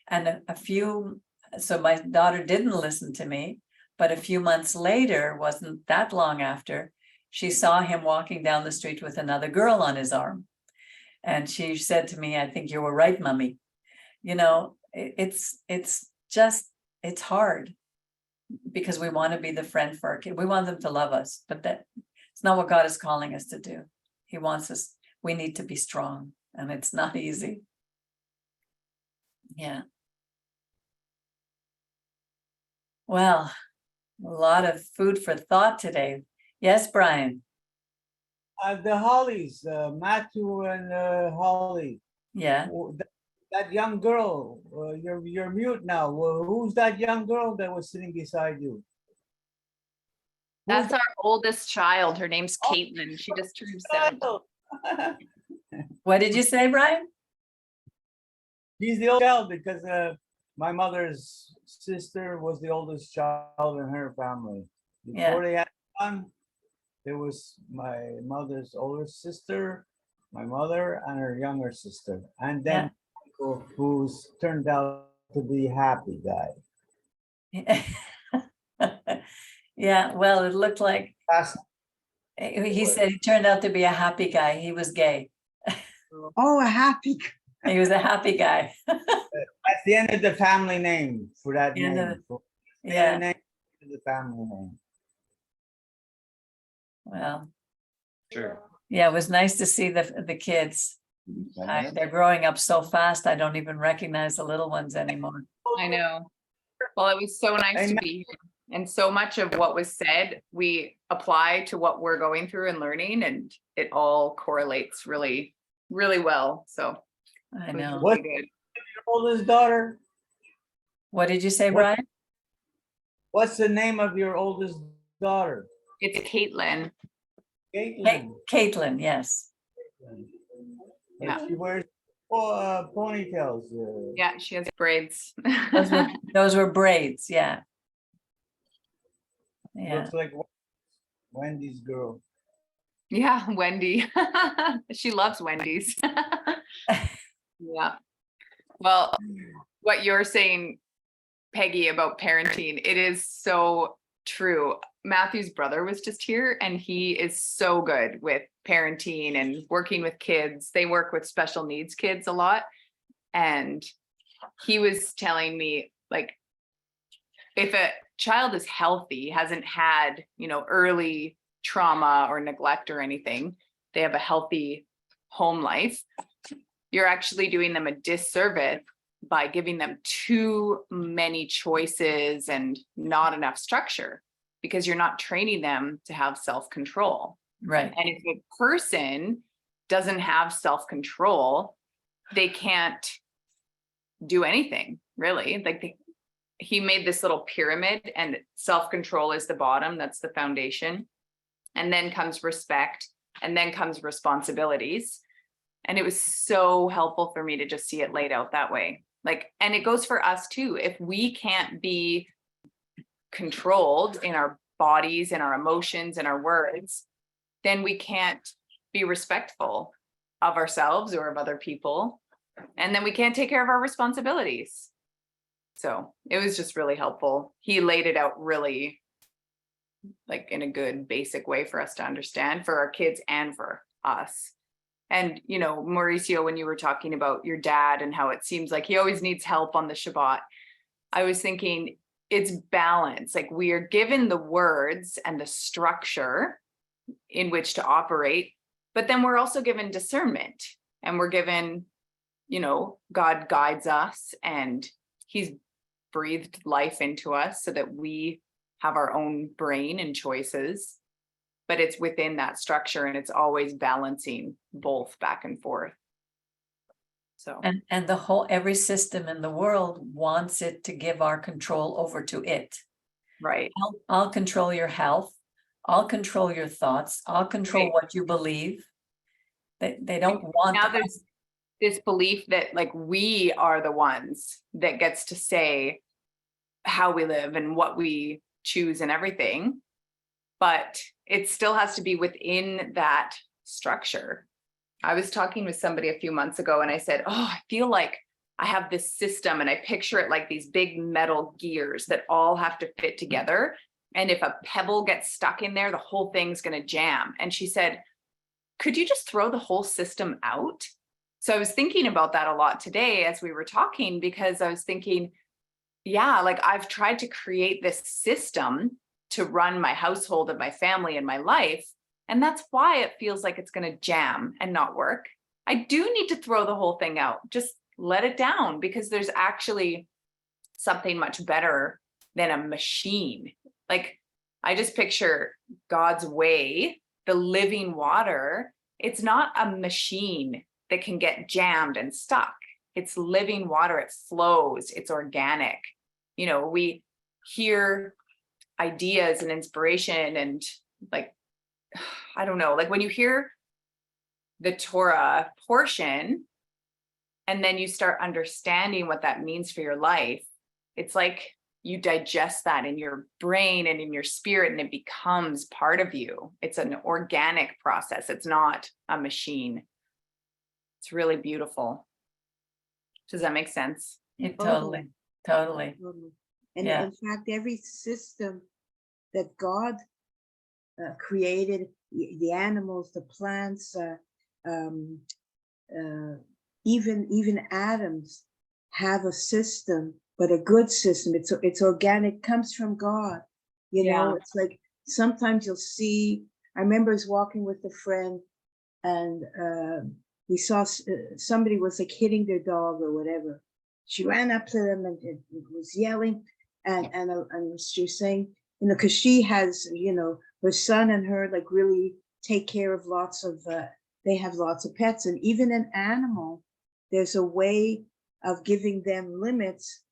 Speaker 2: And so my daughter didn't listen to me, but a few months later, wasn't that long after, she saw him walking down the street with another girl on his arm. And she said to me, I think you were right, Mommy. You know, it's hard because we want to be the friend for our kid. We want them to love us, but it's not what God is calling us to do. He wants us, we need to be strong, and it's not easy. Yeah. Well, a lot of food for thought today. Yes, Brian?
Speaker 6: The Hollies, Matthew and Holly.
Speaker 2: Yeah.
Speaker 6: That young girl, you're mute now. Who's that young girl that was sitting beside you?
Speaker 1: That's our oldest child. Her name's Caitlin. She just turned 7.
Speaker 2: What did you say, Brian?
Speaker 6: She's the oldest child because my mother's sister was the oldest child in her family. Before they had one, there was my mother's older sister, my mother, and her younger sister. And then Michael, who's turned out to be a happy guy.
Speaker 2: Yeah, well, it looked like he said he turned out to be a happy guy. He was gay.
Speaker 3: Oh, a happy.
Speaker 2: He was a happy guy.
Speaker 6: That's the end of the family name for that
Speaker 2: The end
Speaker 6: name.
Speaker 2: of
Speaker 6: The name of the family name.
Speaker 2: Well,
Speaker 5: Sure.
Speaker 2: yeah, it was nice to see the kids. They're growing up so fast. I don't even recognize the little ones anymore.
Speaker 1: I know. Well, it was so nice to
Speaker 6: Amen.
Speaker 1: be here. And so much of what was said, we apply to what we're going through and learning, and it all correlates really, really well. So
Speaker 2: I
Speaker 1: it was
Speaker 2: know.
Speaker 1: really good.
Speaker 6: Your oldest daughter?
Speaker 2: What did you say,
Speaker 6: What-
Speaker 2: Brian?
Speaker 6: What's the name of your oldest daughter?
Speaker 1: It's Caitlin.
Speaker 6: Caitlin.
Speaker 2: Caitlin, yes.
Speaker 1: Yeah.
Speaker 6: She wears Ponytails.
Speaker 1: Yeah, she has braids.
Speaker 2: Those were braids, yeah. Yeah,
Speaker 6: Looks like Wendy's girl.
Speaker 1: Yeah, Wendy. She loves Wendy's. Yeah. Well, what you're saying, Peggy, about parenting, it is so true. Matthew's brother was just here and he is so good with parenting and working with kids. They work with special needs kids a lot. And he was telling me, like, if a child is healthy, hasn't had, early trauma or neglect or anything, they have a healthy home life, you're actually doing them a disservice by giving them too many choices and not enough structure, because you're not training them to have self-control.
Speaker 2: right.
Speaker 1: And if a person doesn't have self-control, they can't do anything, really. Like he made this little pyramid, and self-control is the bottom, that's the foundation. And then comes respect, and then comes responsibilities. And it was so helpful for me to just see it laid out that way. Like, and it goes for us too. If we can't be controlled in our bodies and our emotions and our words, then we can't be respectful of ourselves or of other people. And then we can't take care of our responsibilities. So it was just really helpful. He laid it out really, like, in a good basic way for us to understand, for our kids and for us. And, Mauricio, when you were talking about your dad and how it seems like he always needs help on the Shabbat, I was thinking it's balance. Like, we are given the words and the structure in which to operate, but then we're also given discernment, and we're given, God guides us and he's breathed life into us so that we have our own brain and choices. But it's within that structure, and it's always balancing both back and forth. So,
Speaker 2: And every system in the world wants it to give our control over to it.
Speaker 1: right.
Speaker 2: I'll control your health. I'll control your thoughts. I'll control
Speaker 1: Right.
Speaker 2: what you believe. They don't want
Speaker 1: Now
Speaker 2: us.
Speaker 1: there's this belief that, like, we are the ones that gets to say how we live and what we choose and everything, but it still has to be within that structure. I was talking with somebody a few months ago and I said, I feel like I have this system, and I picture it like these big metal gears that all have to fit together. And if a pebble gets stuck in there, the whole thing's going to jam. And she said, could you just throw the whole system out? So I was thinking about that a lot today as we were talking, because I was thinking, yeah, like, I've tried to create this system to run my household and my family and my life. And that's why it feels like it's going to jam and not work. I do need to throw the whole thing out. Just let it down, because there's actually something much better than a machine. Like, I just picture God's way, the living water. It's not a machine that can get jammed and stuck. It's living water. It flows. It's organic. We hear ideas and inspiration, and, like, I don't know, like, when you hear the Torah portion and then you start understanding what that means for your life, it's like you digest that in your brain and in your spirit, and it becomes part of you. It's an organic process. It's not a machine. It's really beautiful. Does that make sense?
Speaker 2: Totally.
Speaker 3: Totally. And
Speaker 2: Yeah.
Speaker 3: in fact, every system that God created, the animals, the plants, even atoms have a system, but a good system. It's organic, comes from God.
Speaker 1: Yeah.
Speaker 3: It's like sometimes you'll see. I remember I was walking with a friend, and we saw somebody was like hitting their dog or whatever. She ran up to them and was yelling, and she was saying, because she has, her son and her, like, really take care of lots of, they have lots of pets, and even an animal, there's a way of giving them limits,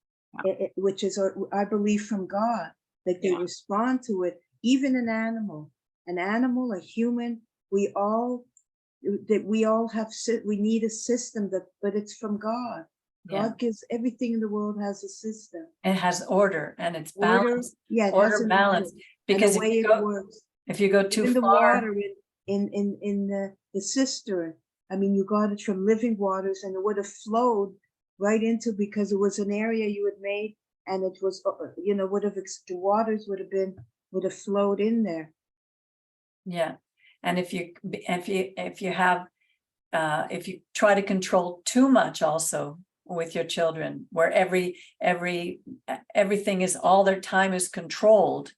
Speaker 3: which is, I believe, from God, that they respond to it. Even an animal, a human, we all that we all have, we need a system that, but it's from God.
Speaker 2: Yeah.
Speaker 3: God gives everything in the world has a system.
Speaker 2: It has order and it's
Speaker 3: Order,
Speaker 2: balanced,
Speaker 3: yeah, it has
Speaker 2: order
Speaker 3: an
Speaker 2: balance.
Speaker 3: order and
Speaker 2: Because
Speaker 3: the way it works.
Speaker 2: if you go too
Speaker 3: Even the
Speaker 2: far,
Speaker 3: water in the cistern, I mean, you got it from living waters and it would have flowed right into, because it was an area you had made and it was, would have, the waters would have flowed in there.
Speaker 2: yeah. And if you have, if you try to control too much also with your children, where everything is, all their time is controlled.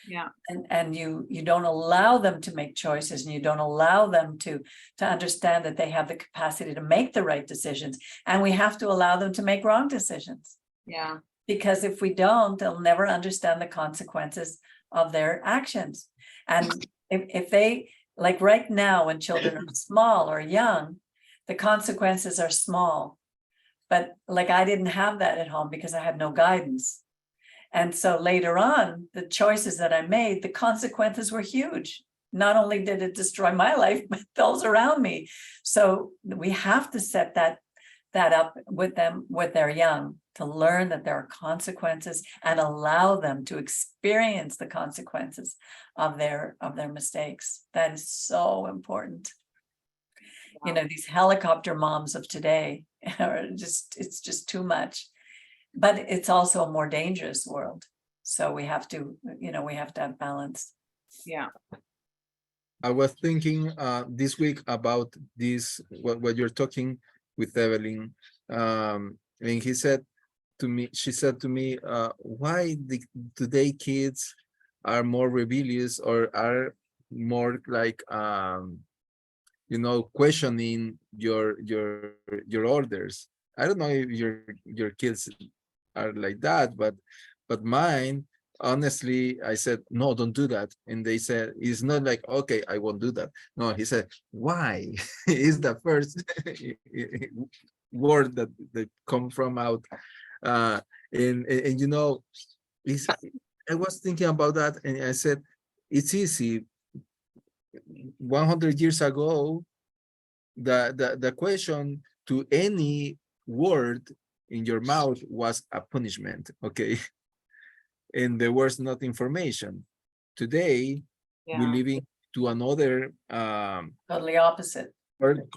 Speaker 1: Yeah.
Speaker 2: And you don't allow them to make choices, and you don't allow them to understand that they have the capacity to make the right decisions. And we have to allow them to make wrong decisions.
Speaker 1: Yeah.
Speaker 2: Because if we don't, they'll never understand the consequences of their actions. And if they, like right now, when children are small or young, the consequences are small. But like, I didn't have that at home because I had no guidance. And so later on, the choices that I made, the consequences were huge. Not only did it destroy my life, but those around me. So we have to set that up with them when they're young, to learn that there are consequences and allow them to experience the consequences of their mistakes. That is so important. You know, these helicopter moms of today are it's just too much. But it's also a more dangerous world. So we have to have balance.
Speaker 1: Yeah.
Speaker 5: I was thinking this week about this, what you're talking with Evelyn. And she said to me, why today kids are more rebellious or are more like, questioning your orders. I don't know if your kids are like that, but mine, honestly, I said, no, don't do that. And they said, it's not like, okay, I won't do that. No, he said, why? Is the first word that come from out. And I was thinking about that, and I said, it's easy. 100 years ago, the question to any word in your mouth was a punishment, okay? And there was not information. Today, we're living to another
Speaker 2: Totally opposite.
Speaker 5: world,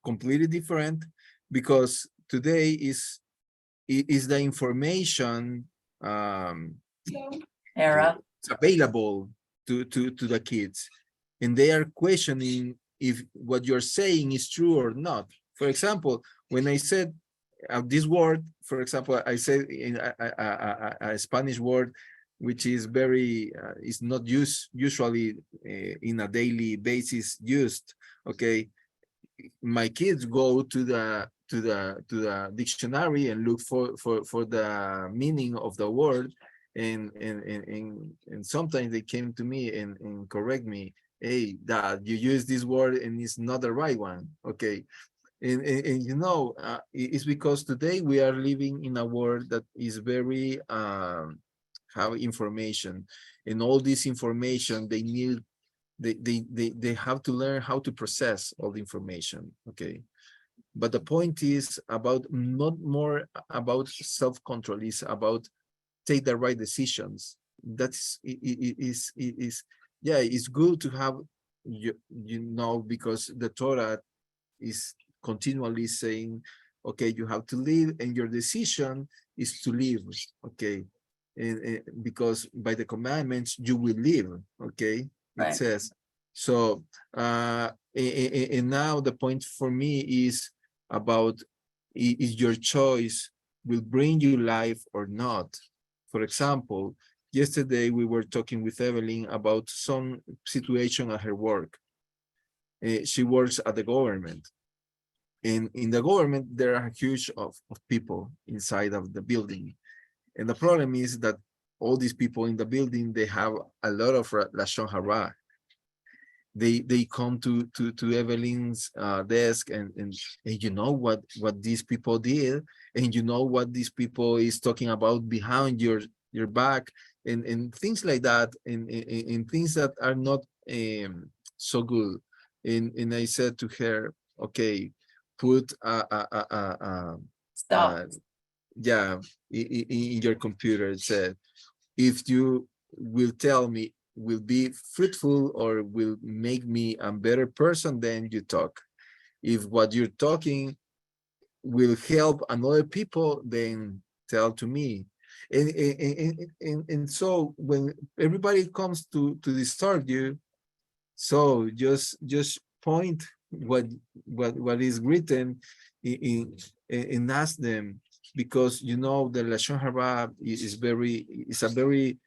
Speaker 5: completely different, because today is the information
Speaker 2: Era.
Speaker 5: it's available to the kids, and they are questioning if what you're saying is true or not. For example, when I said this word, for example, I said in a Spanish word, which is very is not used usually in a daily basis used. Okay, my kids go to the dictionary and look for the meaning of the word, and sometimes they came to me and correct me. Hey, Dad, you use this word and it's not the right one. Okay. And it's because today we are living in a world that is very have information, and all this information they need, they have to learn how to process all the information. Okay. But the point is about not more about self-control, is about take the right decisions. That's it's good to have because the Torah is continually saying, okay, you have to live, and your decision is to live. Okay. And because by the commandments you will live. Okay. It says so. And now the point for me is about, is your choice will bring you life or not. For example, yesterday we were talking with Evelyn about some situation at her work. She works at the government. And in the government, there are a huge of people inside of the building. And the problem is that all these people in the building, they have a lot of Lashon Hara. They come to Evelyn's desk and you know what these people did, and you know what these people is talking about behind your back, and things like that, and things that are not so good. and I said to her, okay, put
Speaker 2: Stop.
Speaker 5: yeah, in your computer. It said, if you will tell me will be fruitful or will make me a better person, then you talk. If what you're talking will help another people, then tell to me. And so when everybody comes to disturb you, so just point what is written and ask them, because you know the Lashon Hara is a very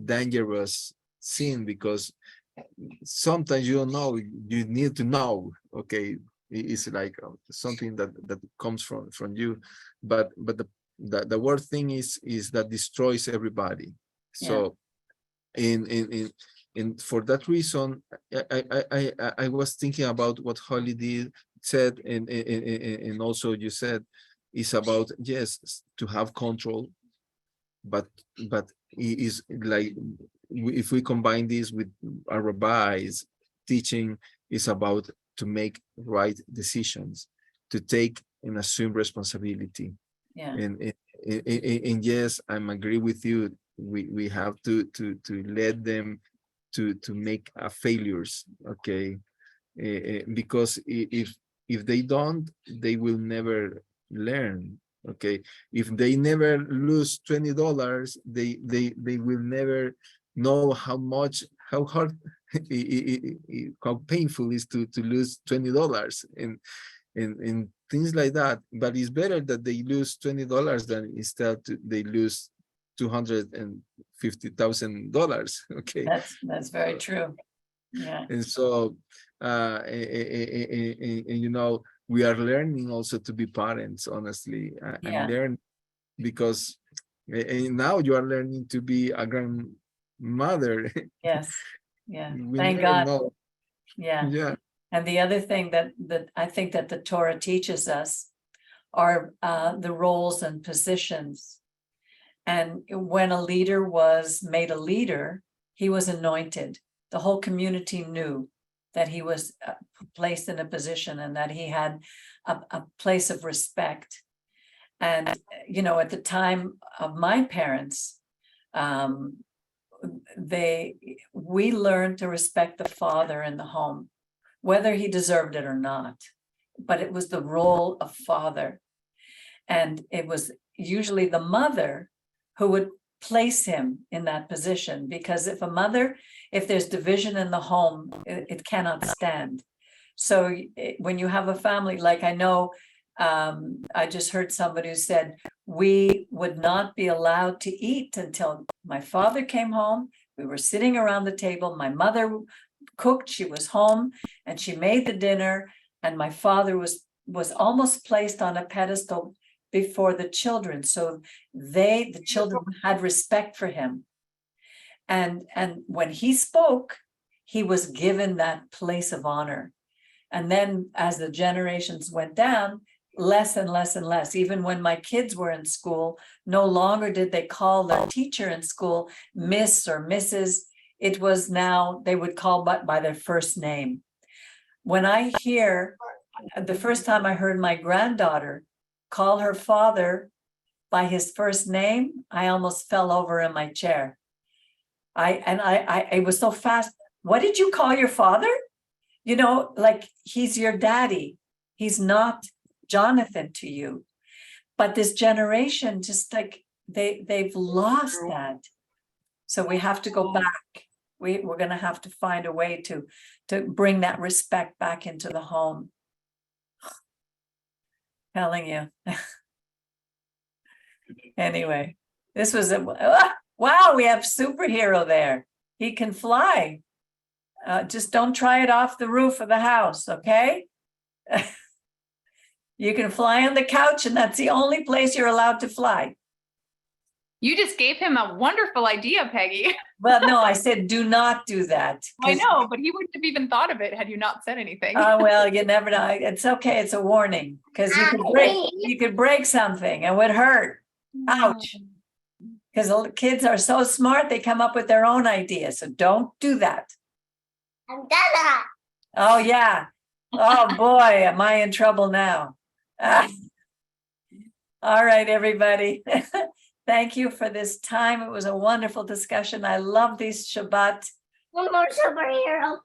Speaker 5: dangerous sin, because sometimes you don't know, you need to know. Okay, it's like something that comes from you, but the worst thing is that destroys everybody. So and for that reason, I was thinking about what Holly said, and also you said, is about, yes, to have control, but it is like, if we combine this with our rabbis teaching, is about to make right decisions, to take and assume responsibility.
Speaker 2: Yeah.
Speaker 5: And yes, I'm agree with you. We have to let them to make failures, okay? Because if they don't, they will never learn. Okay, if they never lose $20, they will never know how hard how painful it is to lose $20 and things like that. But it's better that they lose $20 than instead they lose $250,000. Okay,
Speaker 2: That's very true. Yeah.
Speaker 5: and so and you know, we are learning also to be parents. Honestly, I'm
Speaker 2: Yeah.
Speaker 5: learning, because and now you are learning to be a grandmother.
Speaker 2: Yes. Yeah.
Speaker 5: We
Speaker 2: Thank
Speaker 5: never
Speaker 2: God.
Speaker 5: know.
Speaker 2: Yeah.
Speaker 5: Yeah,
Speaker 2: And the other thing that I think that the Torah teaches us are the roles and positions. And when a leader was made a leader, he was anointed. The whole community knew that he was placed in a position and that he had a place of respect. And, you know, at the time of my parents, we learned to respect the father in the home, whether he deserved it or not. But it was the role of father. And it was usually the mother who would place him in that position, because if there's division in the home, it cannot stand. So when you have a family, like I know, I just heard somebody who said, we would not be allowed to eat until my father came home. We were sitting around the table. My mother cooked, she was home, and she made the dinner, and my father was almost placed on a pedestal before the children. So the children had respect for him. And when he spoke, he was given that place of honor. And then as the generations went down, less and less and less. Even when my kids were in school, no longer did they call their teacher in school Miss or Mrs. It was now they would call by their first name. When I hear, the first time I heard my granddaughter call her father by his first name, I almost fell over in my chair. It was so fast. What did you call your father? You know, like, he's your daddy. He's not Jonathan to you. But this generation, just like they've lost that. So we have to go back. We're going to have to find a way to bring that respect back into the home. Telling you. Anyway, this was wow, we have superhero there. He can fly. Just don't try it off the roof of the house, okay? You can fly on the couch, and that's the only place you're allowed to fly.
Speaker 1: You just gave him a wonderful idea, Peggy.
Speaker 2: Well, no, I said do not do that.
Speaker 1: I know, but he wouldn't have even thought of it had you not said anything.
Speaker 2: Well, you never know. It's okay. It's a warning, because you could break something and it would hurt. Ouch. Because the kids are so smart, they come up with their own ideas. So don't do that. Oh, yeah. Oh, boy, am I in trouble now. Ah. All right, everybody. Thank you for this time. It was a wonderful discussion. I love these Shabbat.
Speaker 7: One more superhero.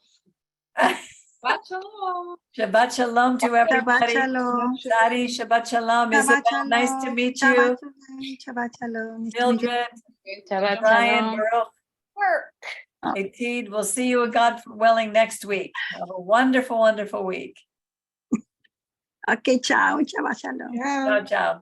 Speaker 1: Shabbat shalom.
Speaker 2: Shabbat shalom to everybody.
Speaker 4: Shalom.
Speaker 2: Sadi, Shabbat shalom.
Speaker 4: Shabbat
Speaker 2: Isabel, nice to
Speaker 4: shalom.
Speaker 2: meet
Speaker 4: Shabbat
Speaker 2: you.
Speaker 4: shalom. Shabbat shalom. Nice to meet you.
Speaker 2: Mildred,
Speaker 7: Shabbat
Speaker 2: Brian,
Speaker 7: shalom.
Speaker 2: Baruch,
Speaker 1: Work.
Speaker 2: Atid. We'll see you, God willing, next week. Have a wonderful, wonderful week.
Speaker 4: Okay, ciao. Shabbat shalom.
Speaker 2: Ciao, ciao.